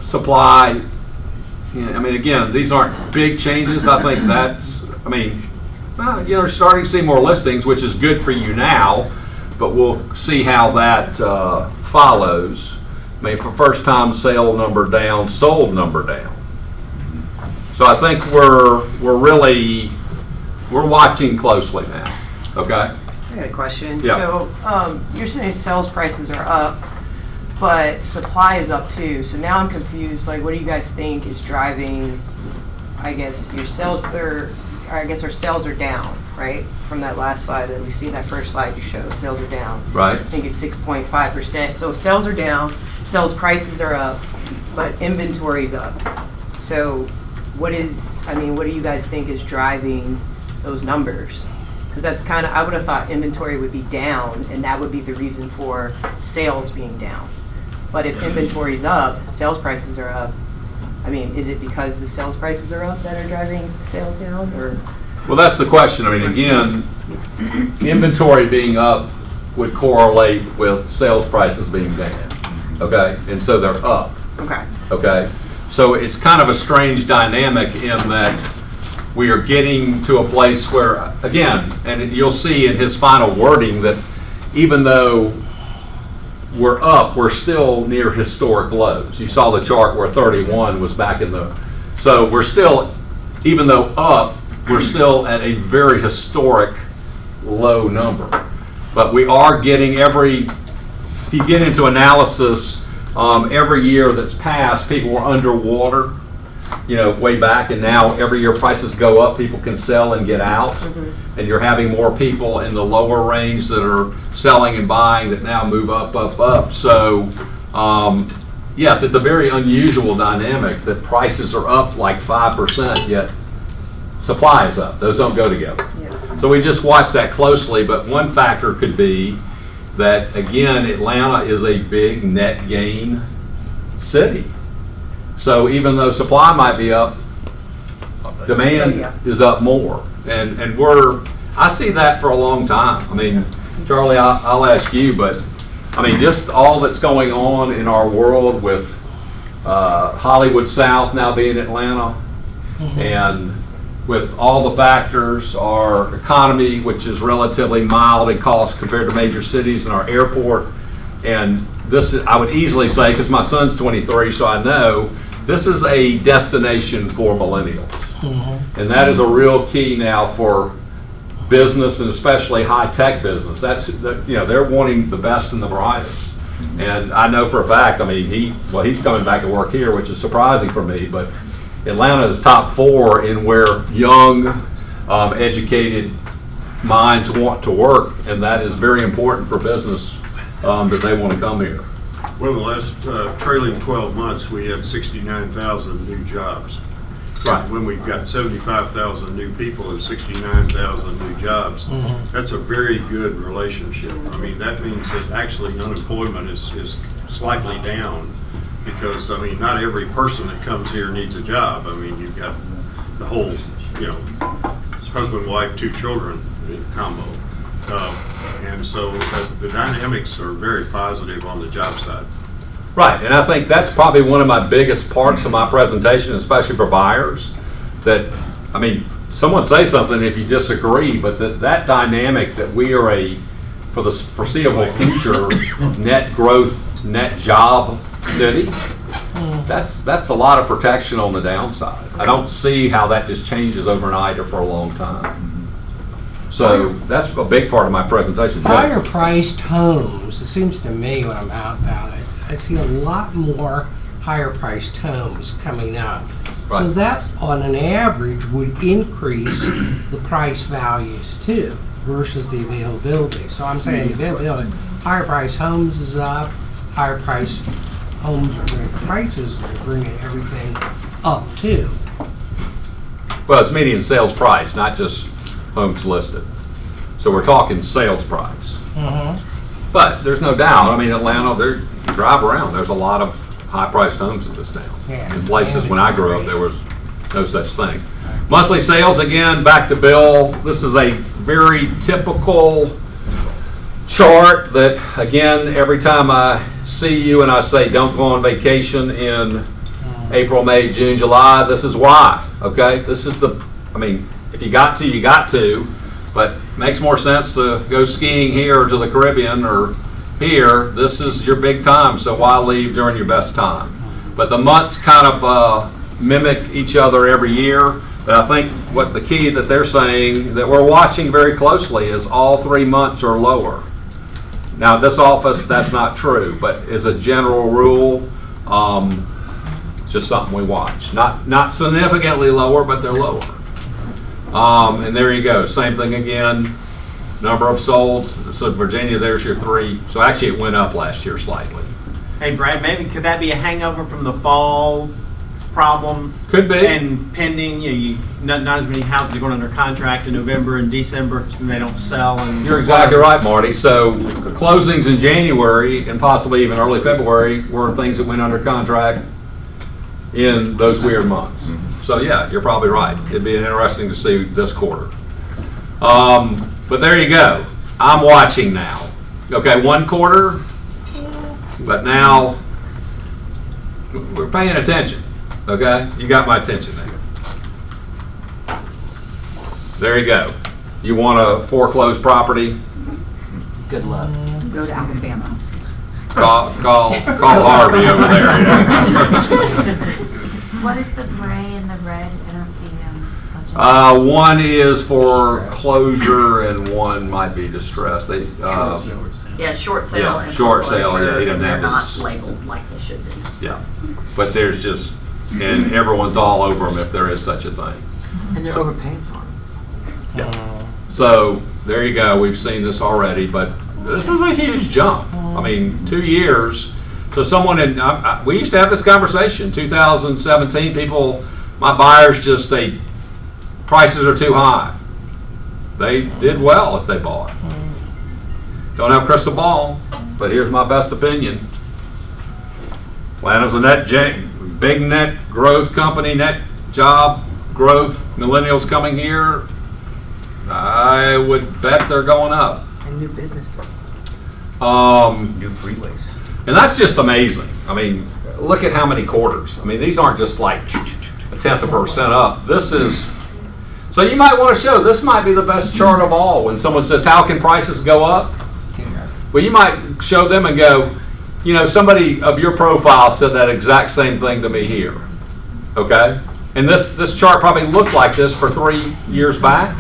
supply. I mean, again, these aren't big changes. I think you're starting to see more listings, which is good for you now, but we'll see how that follows. I mean, for first time sale number down, sold number down. So I think we're watching closely now. Okay. I got a question. Yeah. So you're saying sales prices are up, but supply is up too. So now I'm confused. Like, what do you guys think is driving? I guess your sales, or I guess our sales are down, right? From that last slide that we see, that first slide you showed, sales are down. Right. I think it's 6.5%. So if sales are down, sales prices are up, but inventory's up. So what do you guys think is driving those numbers? Because that's kind of, I would have thought inventory would be down, and that would be the reason for sales being down. But if inventory's up, sales prices are up. I mean, is it because the sales prices are up that are driving sales down, or? Well, that's the question. I mean, again, inventory being up would correlate with sales prices being down. Okay, and so they're up. Okay. Okay, so it's kind of a strange dynamic in that we are getting to a place where, again, and you'll see in his final wording that even though we're up, we're still near historic lows. You saw the chart where 31 was back in the, so we're still, even though up, we're still at a very historic low number. But we are getting if you get into analysis, every year that's passed, people were underwater, way back, and now every year prices go up, people can sell and get out. Mm-hmm. And you're having more people in the lower range that are selling and buying that now move up, up, up. So, yes, it's a very unusual dynamic that prices are up like 5%, yet supply is up. Those don't go together. Yeah. So we just watch that closely, but one factor could be that, again, Atlanta is a big net gain city. So even though supply might be up, demand is up more. And I see that for a long time. I mean, Charlie, I'll ask you, but I mean, just all that's going on in our world with Hollywood South now being Atlanta, mm-hmm. and with all the factors, our economy, which is relatively mild in cost compared to major cities, and our airport, and this is, I would easily say, because my son's 23, so I know, this is a destination for millennials. Mm-hmm. And that is a real key now for business, and especially high-tech business. They're wanting the best and the brightest. And I know for a fact, I mean, he's coming back to work here, which is surprising for me, but Atlanta is top 4 in where young, educated minds want to work, and that is very important for business that they want to come here. Well, in the last trailing 12 months, we have 69,000 new jobs. Right. When we've got 75,000 new people and 69,000 new jobs, mm-hmm. that's a very good relationship. I mean, that means that actually unemployment is slightly down, because, I mean, not every person that comes here needs a job. I mean, you've got the whole, husband, wife, 2 children combo. And so the dynamics are very positive on the job side. Right, and I think that's probably one of my biggest parts of my presentation, especially for buyers, that, I mean, someone say something if you disagree, but that dynamic that we are for the foreseeable future, net growth, net job city, that's a lot of protection on the downside. I don't see how that just changes overnight or for a long time. So that's a big part of my presentation. Higher priced homes, it seems to me when I'm out about it, I see a lot more higher priced homes coming up. Right. So that, on an average, would increase the price values too, versus the availability. So I'm saying availability, higher priced homes is up, higher priced homes prices are bringing everything up too. Well, it's median sales price, not just homes listed. So we're talking sales price. But there's no doubt, I mean, Atlanta, you drive around, there's a lot of high-priced homes in this town. Yeah. In places when I grew up, there was no such thing. Monthly sales, again, back to Bill. This is a very typical chart that, again, every time I see you and I say, don't go on vacation in April, May, June, July, this is why, okay? This is I mean, if you got to, you got to, but makes more sense to go skiing here or to the Caribbean or here. This is your big time, so why leave during your best time? But the months kind of mimic each other every year. But I think what the key that they're saying that we're watching very closely is all 3 months or lower. Now, this office, that's not true, but as a general rule, it's just something we watch. Not significantly lower, but they're lower. And there you go, same thing again. Number of solds. So Virginia, there's your 3. So actually, it went up last year slightly. Hey, Brad, maybe could that be a hangover from the fall problem? Could be. And pending, not as many houses are going under contract in November and December, so they don't sell. And You're exactly right, Marty. So closings in January and possibly even early February were things that went under contract in those weird months. So yeah, you're probably right. It'd be interesting to see this quarter. But there you go. I'm watching now. Okay, 1 quarter, but now we're paying attention. Okay, you got my attention there. There you go. You want a foreclosed property? Good luck. Go to Alabama. Call Harvey over there. What is the gray and the red? I don't see them. One is for closure and one might be distressed. They, Yeah, short sale. Yeah, and short foreclosure, sale, yeah, he doesn't and they're have not his- labeled like they should be. yeah, but there's just, and everyone's all over them if there is such a thing. And they're overpaying for them. Yeah. So there you go. We've seen this already, but this is a huge jump. I mean, 2 years. So someone in, we used to have this conversation, 2017, people, my buyers just, prices are too high. They did well if they bought. Don't have a crystal ball, but here's my best opinion. Atlanta's a big net growth company, net job growth, millennials coming here. I would bet they're going up. And new businesses. New freeways. And that's just amazing. I mean, look at how many quarters. I mean, these aren't just like a 10% up. This is, so you might want to show, this might be the best chart of all. When someone says, how can prices go up? Well, you might show them and go, you know, somebody of your profile said that exact same thing to me here. Okay? And this chart probably looked like this for 3 years back.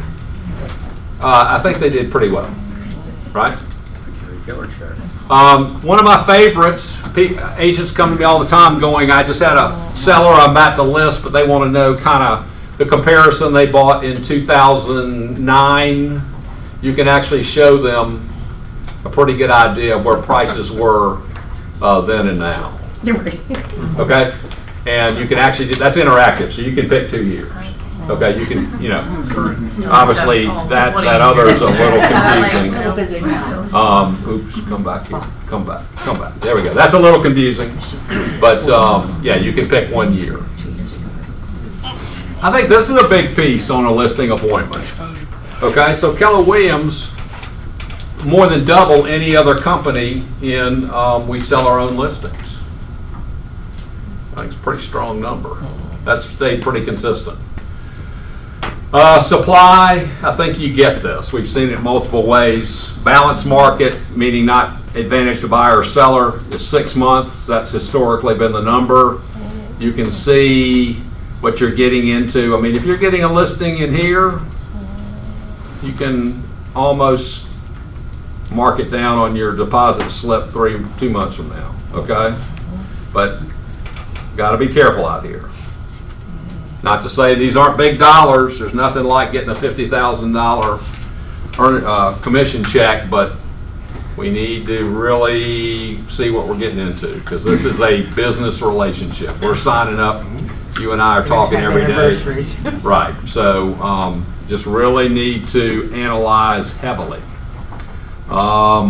I think they did pretty well. Right? One of my favorites, agents come to me all the time going, I just had a seller, I'm at the list, but they want to know kind of the comparison they bought in 2009. You can actually show them a pretty good idea of where prices were then and now. Okay? And you can actually, that's interactive, so you can pick 2 years. Okay, you can, you know, obviously that other is a little confusing. Oops, come back here, come back. There we go. That's a little confusing, but yeah, you can pick 1 year. I think this is a big piece on a listing appointment. Okay, so Keller Williams, more than double any other company in we sell our own listings. I think it's a pretty strong number. That's stayed pretty consistent. Supply, I think you get this. We've seen it multiple ways. Balanced market, meaning not advantage to buyer or seller, is 6 months. That's historically been the number. You can see what you're getting into. I mean, if you're getting a listing in here, you can almost mark it down on your deposit slip 2 months from now, okay? But got to be careful out here. Not to say these aren't big dollars. There's nothing like getting a $50,000 commission check, but we need to really see what we're getting into, because this is a business relationship. We're signing up. You and I are talking every day. Right. So just really need to analyze heavily. Saw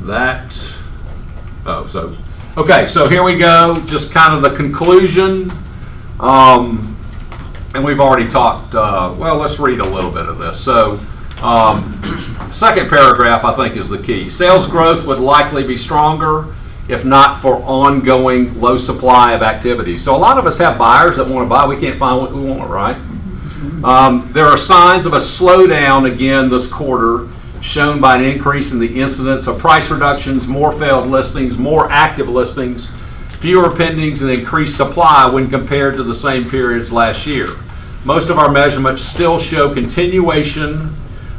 that. Okay, so here we go, just kind of the conclusion. And we've already talked, well, let's read a little bit of this. So, second paragraph, I think, is the key. Sales growth would likely be stronger if not for ongoing low supply of activity. So a lot of us have buyers that want to buy. We can't find what we want, right? There are signs of a slowdown again this quarter, shown by an increase in the incidence of price reductions, more failed listings, more active listings, fewer pendings, and increased supply when compared to the same periods last year. Most of our measurements still show continuation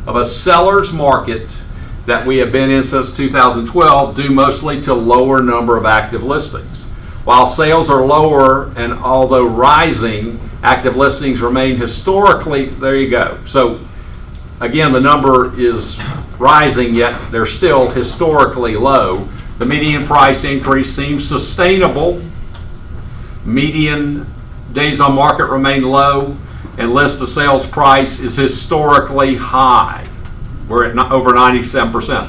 of a seller's market that we have been in since 2012, due mostly to lower number of active listings. While sales are lower and although rising, active listings remain historically, there you go. So again, the number is rising, yet they're still historically low. The median price increase seems sustainable. Median days on market remain low, and list to sales price is historically high. We're at over 97%.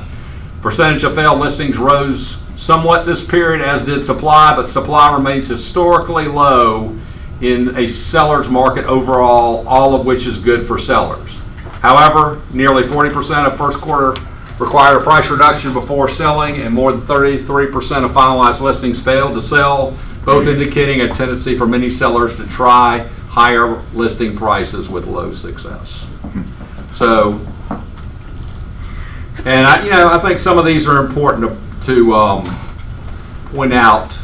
Percentage of failed listings rose somewhat this period, as did supply, but supply remains historically low in a seller's market overall, all of which is good for sellers. However, nearly 40% of first quarter required a price reduction before selling, and more than 33% of finalized listings failed to sell, both indicating a tendency for many sellers to try higher listing prices with low success. So, and I think some of these are important to point out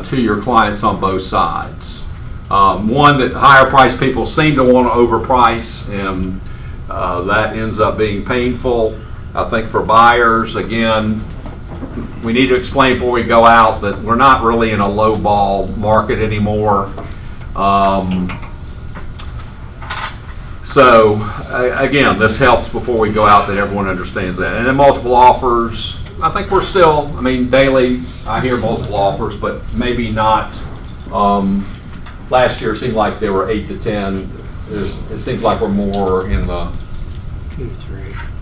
to your clients on both sides. One, that higher price people seem to want to overprice, and that ends up being painful, I think, for buyers. Again, we need to explain before we go out that we're not really in a low ball market anymore. So again, this helps before we go out, that everyone understands that. And then multiple offers, I think we're still, daily I hear multiple offers, but maybe not. Last year it seemed like there were 8 to 10. It seems like we're more in the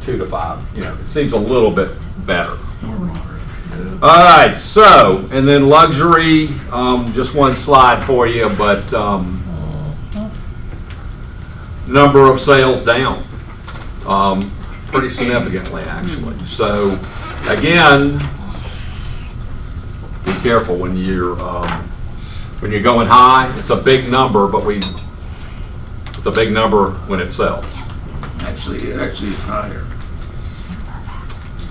2 to 5. It seems a little bit better. All right, so, and then luxury, just one slide for you, but number of sales down pretty significantly, actually. So, again, be careful when you're going high. It's a big number, but it's a big number when it sells. Actually, it's higher.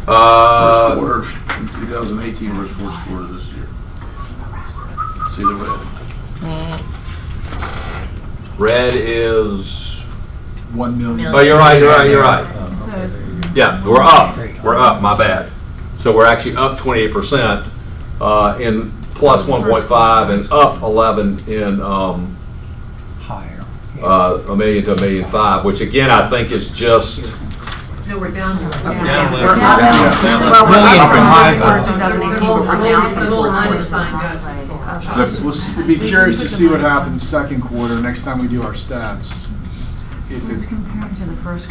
First quarter in 2018 versus first quarter this year. See the red. Red is 1 million. Oh, you're right. Yeah, we're up. My bad. So we're actually up 28% in plus 1.5 and up 11 in Higher. $1 million to $1.5 million, which again I think is just. No, we're down. We're up from first quarter 2018, but we're down from fourth quarter. We'll be curious to see what happens second quarter, next time we do our stats. If it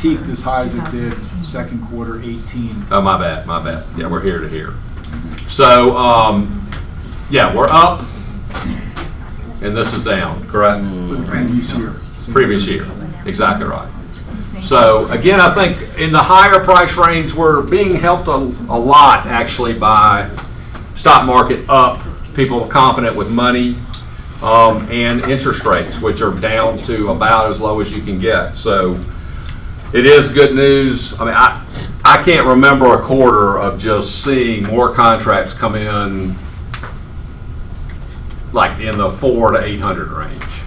peaked as high as it did second quarter 18. Oh, my bad. Yeah, we're here to here. So, yeah, we're up, and this is down, correct? Previous year. Previous year, exactly right. So again, I think in the higher price range, we're being helped a lot actually by stock market up, people confident with money, and interest rates, which are down to about as low as you can get. So it is good news. I mean, I can't remember a quarter of just seeing more contracts come in like in the 400 to 800 range.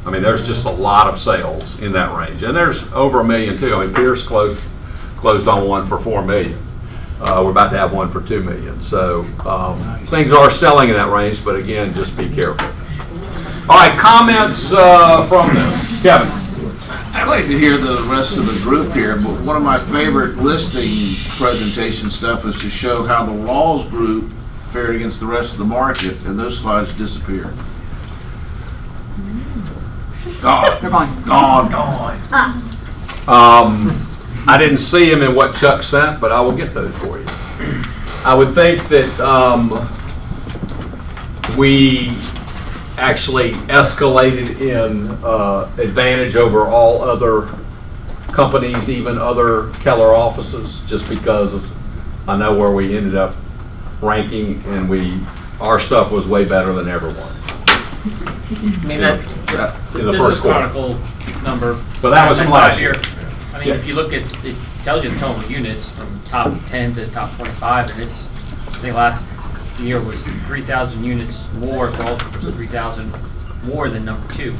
I mean, there's just a lot of sales in that range, and there's over $1 million too. I mean, Pierce closed on one for $4 million. We're about to have one for $2 million. So things are selling in that range, but again, just be careful. All right, comments from this, Kevin. I'd like to hear the rest of the group here, but one of my favorite listing presentation stuff is to show how the Rawls Group fared against the rest of the market, and those slides disappeared. Gone. They're gone. Gone. I didn't see them in what Chuck sent, but I will get those for you. I would think that we actually escalated in advantage over all other companies, even other Keller offices, just because of, I know where we ended up ranking, and our stuff was way better than everyone. I mean, in the this first is quarter. Chronicle number. But that was from last year. I mean, Yeah. if you look at, it tells you the total units from top 10 to top 25, and it's, I think last year was 3,000 units more, Rawls was 3,000 more than number 2.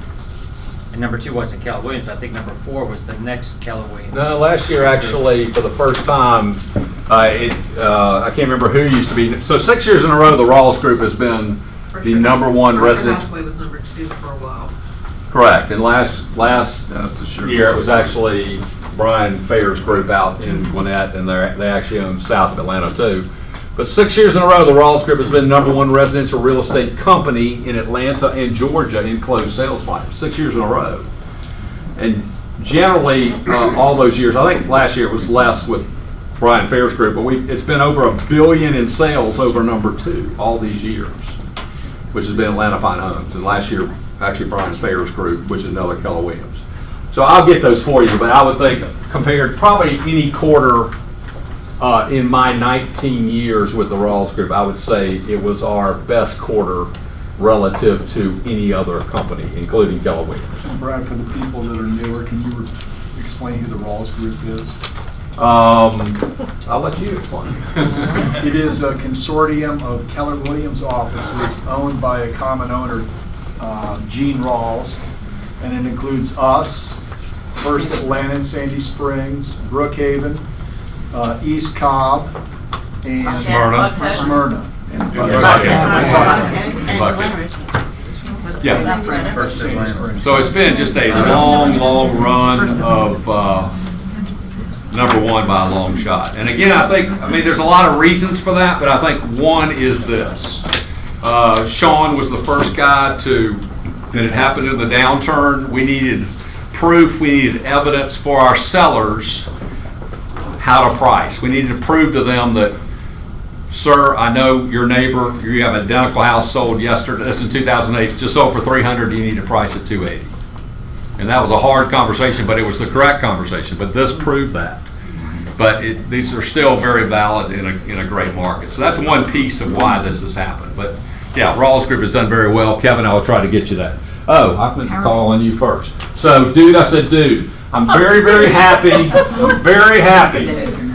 And number 2 wasn't Keller Williams. I think number 4 was the next Keller Williams. No, last year actually, for the first time, I can't remember who used to be. So 6 years in a row, the Rawls Group has been the number one residential. Hathaway was number 2 for a while. Correct. And last year, it was actually Brian Fair's group out in Gwinnett, and they actually own south of Atlanta too. But 6 years in a row, the Rawls Group has been number one residential real estate company in Atlanta and Georgia in closed sales volume. 6 years in a row. And generally, all those years, I think last year it was less with Brian Fair's group, but it's been over $1 billion in sales over number 2 all these years, which has been Atlanta Fine Homes. And last year, actually Brian Fair's group, which is another Keller Williams. So I'll get those for you, but I would think compared probably any quarter in my 19 years with the Rawls Group, I would say it was our best quarter relative to any other company, including Keller Williams. Brad, for the people that are newer, can you explain who the Rawls Group is? I'll let you explain. It is a consortium of Keller Williams offices owned by a common owner, Gene Rawls, and it includes us, First Atlanta and Sandy Springs, Brookhaven, East Cobb, and Smyrna. And Buckhead. Yeah. So it's been just a long, long run of number one by a long shot. And again, I mean, there's a lot of reasons for that, but I think one is this. Sean was the first guy that it happened in the downturn. We needed proof, we needed evidence for our sellers how to price. We needed to prove to them that, sir, I know your neighbor, you have an identical house sold yesterday, this is in 2008, just sold for $300, you need to price at $280. And that was a hard conversation, but it was the correct conversation. But this proved that. But these are still very valid in a great market. So that's one piece of why this has happened. But yeah, Rawls Group has done very well. Kevin, I will try to get you that. Oh, I meant to call on you first. So, dude, I said, dude, I'm very, very happy. I'm very happy.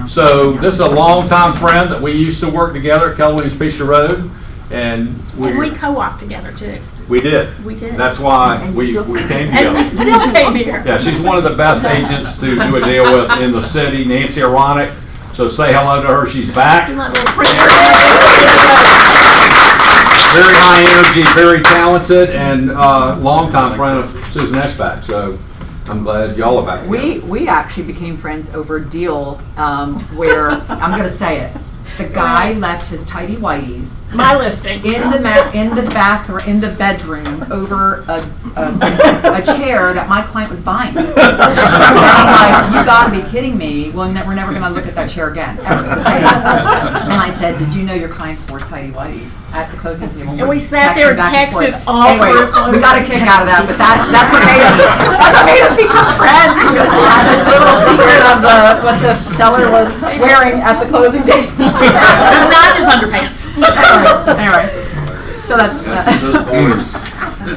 So this is a longtime friend that we used to work together at Keller Williams Peachtree Road. And we co-op together too. We did. We did. That's why we came together. And we still came here. Yeah, she's one of the best agents to do a deal with in the city, Nancy Aronic. So say hello to her. She's back. Very high energy, very talented, and longtime friend of Susan Eschbach. So I'm glad y'all are back. We actually became friends over a deal where, I'm going to say it, the guy left his tidy whities My listing. in the bathroom, in the bedroom, over a chair that my client was buying. And I'm like, you gotta be kidding me. Well, we're never gonna look at that chair again, ever. And I said, did you know your clients wore tighty whities at the closing table? And we sat there and texted all Anyway, over. we got a kick out of that, but that's what made us become friends, because we had this little secret of what the seller was wearing at the closing table. Not his underpants. Anyway, so that's,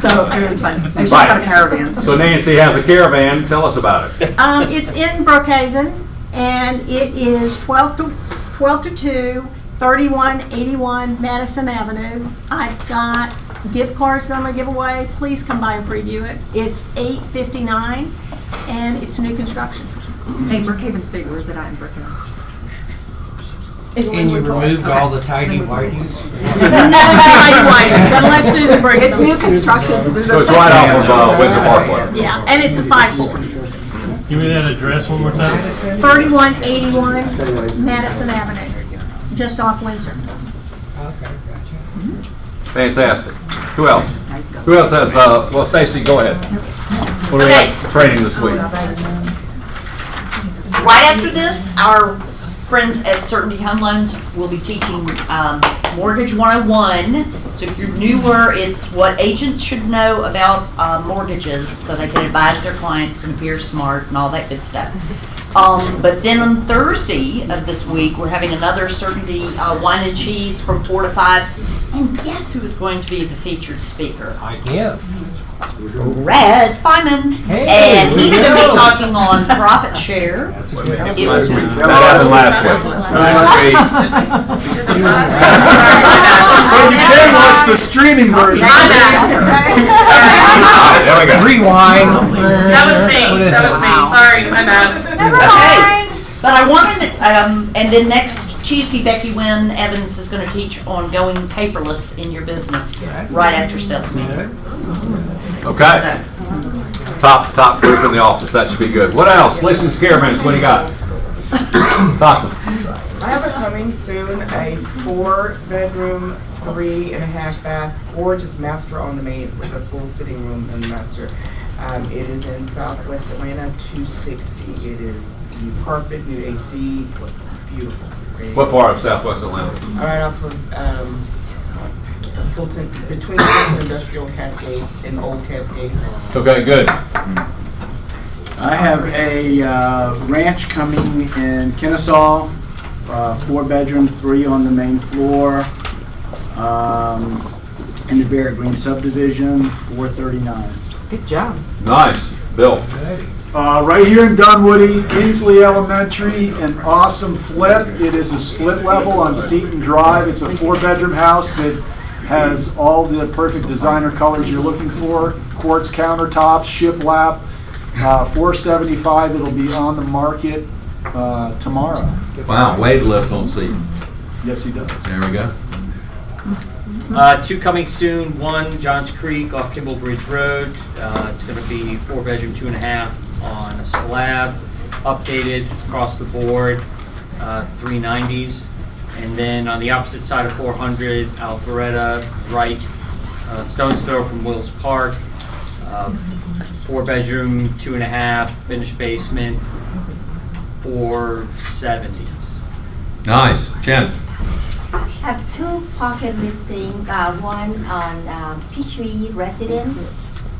so it was fun. And she's got a caravan. So Nancy has a caravan. Tell us about it. It's in Brookhaven, and it is 12 to 2, 3181 Madison Avenue. I've got gift cards that I'm gonna give away. Please come by and preview it. It's $8.59, and it's new construction. Hey, Brookhaven's big. Where's it at in Brookhaven? And you removed all the tidy whities? Unless Susan brings It's them. new construction. So So it's right off of Windsor Parkway. Yeah, and it's a 5-floor. Give me that address one more time. 3181 Madison Avenue, just off Windsor. Fantastic. Who else? Who else has, well, Stacy, go ahead. What do we have training this week? Right after this, our friends at Certainty Home Loans will be teaching Mortgage 101. So if you're newer, it's what agents should know about mortgages so they can advise their clients and appear smart and all that good stuff. But then on Thursday of this week, we're having another Certainty Wine and Cheese from 4 to 5. And guess who is going to be the featured speaker? I guess. Red Feynman. Hey, And he's going to be talking on profit share. Last week. That happened last week. Well, you can watch the streaming version. There we go. Rewind. That was me, sorry, my bad. Okay, but I wanted, and then next Tuesday, Becky Wynn Evans is going to teach on going paperless in your business right after sales meeting. Okay. Top group in the office. That should be good. What else? Lisa's Caravans. What do you got? Costa. I have a coming soon, a 4-bedroom, 3.5 bath, gorgeous master on the main with a full sitting room and master. It is in Southwest Atlanta, 260. It is new carpet, new AC, beautiful. Great. What part of Southwest Atlanta? Right off of Fulton, between Fulton Industrial Cascade and Old Cascade. Okay, good. I have a ranch coming in Kennesaw, 4-bedroom, 3 on the main floor, in the Barrett Green subdivision, 439. Good job. Nice. Bill. Right here in Dunwoody, Kingsley Elementary, an awesome flip. It is a split level on Seton Drive. It's a 4-bedroom house that has all the perfect designer colors you're looking for. Quartz countertops, shiplap, $475. It'll be on the market tomorrow. Wow, Wade lives on Seton. Yes, he does. There we go. 2 coming soon. 1, Johns Creek off Kimball Bridge Road. It's going to be 4-bedroom, 2.5 on a slab, updated across the board, 390s. And then on the opposite side of 400, Alpharetta, right, stone's throw from Wills Park, 4-bedroom, 2.5, finished basement, 470s. Nice. Jen. I have 2 pocket listings, one on Peachtree Residence,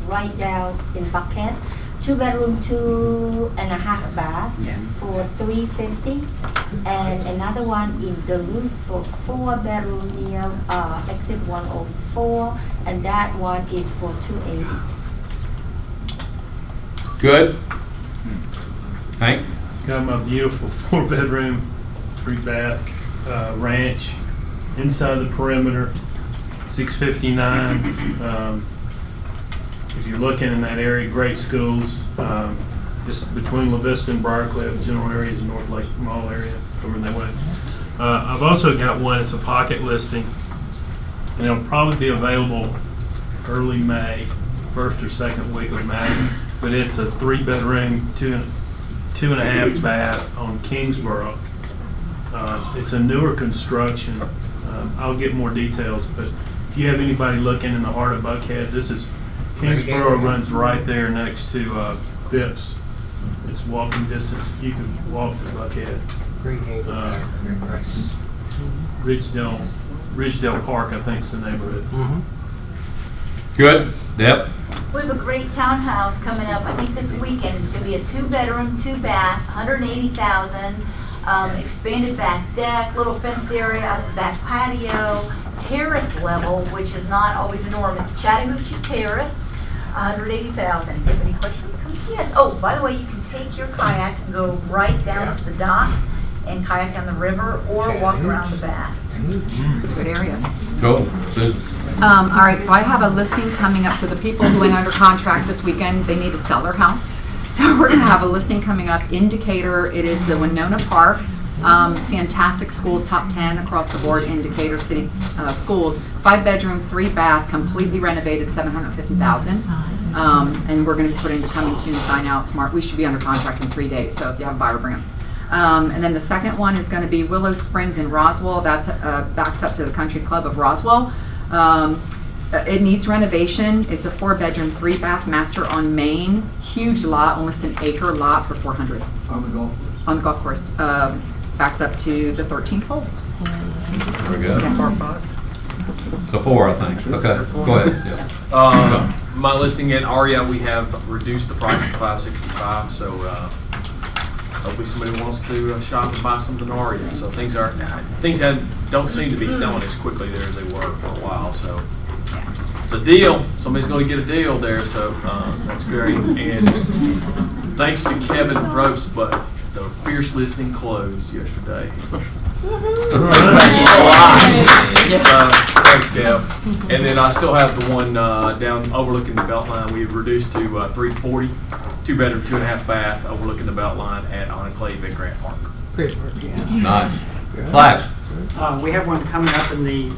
right down in Buckhead. 2-bedroom, 2.5 bath for $350, and another one in Duluth for 4-bedroom near exit 104, and that one is for $280. Good. Hank? Got my beautiful 4-bedroom, 3-bath ranch inside the perimeter, 659. If you're looking in that area, great schools, just between La Vista and Briarcliff, general areas, North Lake Mall area, over that way. I've also got one, it's a pocket listing, and it'll probably be available early May, 1st or 2nd week of May, but it's a 3-bedroom, 2.5 bath on Kingsborough. It's a newer construction. I'll get more details, but if you have anybody looking in the heart of Buckhead, this is, Kingsborough runs right there next to Phipps. It's walking distance. You can walk to Buckhead. Ridgedale Park, I think is the neighborhood. Good, Deb? We have a great townhouse coming up, I think this weekend. It's gonna be a 2-bedroom, 2-bath, 180,000, expanded back deck, little fenced area, back patio, terrace level, which is not always the norm. It's Chattahoochee Terrace, 180,000. If you have any questions, come see us. Oh, by the way, you can take your kayak and go right down to the dock and kayak on the river or walk around the back. Good area. Cool. Susan? All right, so I have a listing coming up. So the people who went under contract this weekend, they need to sell their house. So we're gonna have a listing coming up in Decatur. It is the Winona Park. Fantastic schools, top 10 across the board in Decatur City schools. 5-bedroom, 3-bath, completely renovated, 750,000. And we're gonna be putting the coming soon sign out tomorrow. We should be under contract in 3 days, so if you have a buyer, bring 'em. And then the second one is gonna be Willow Springs in Roswell. That's backs up to the Country Club of Roswell. It needs renovation. It's a 4-bedroom, 3-bath, master on Main. Huge lot, almost an acre lot for 400. On the golf course. On the golf course. Backs up to the 13th hole. Very good. So 4, I think. Okay, go ahead. Yeah. My listing at Aria, we have reduced the price to $565, so hopefully somebody wants to shop and buy something at Aria. So things don't seem to be selling as quickly there as they were for a while, so it's a deal. Somebody's going to get a deal there, so that's great. And thanks to Kevin Probst, but the Fierce listing closed yesterday. Thanks, Kev. And then I still have the one down overlooking the Beltline. We've reduced to 340, 2-bedroom, 2.5-bath, overlooking the Beltline at Enclave at Grant Park. Nice. Flash. We have one coming up in the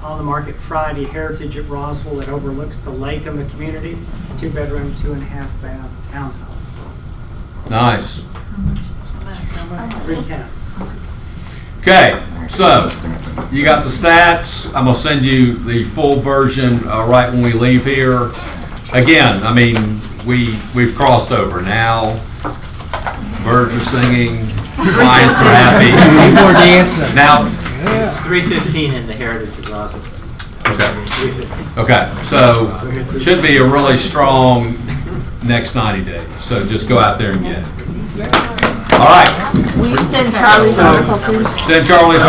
on the market Friday, Heritage at Roswell, that overlooks the lake in the community. 2-bedroom, 2.5-bath townhouse. Nice. 310. Okay, so you got the stats. I'm gonna send you the full version right when we leave here. Again, I mean, we've crossed over now. Birds are singing, lions are happy. More dancing. Now, It's 3:15 in the Heritage of Roswell. okay, so should be a really strong next 90 days. So just go out there and get it. All right. Will you send Charlie's article, please? Send Charlie's article.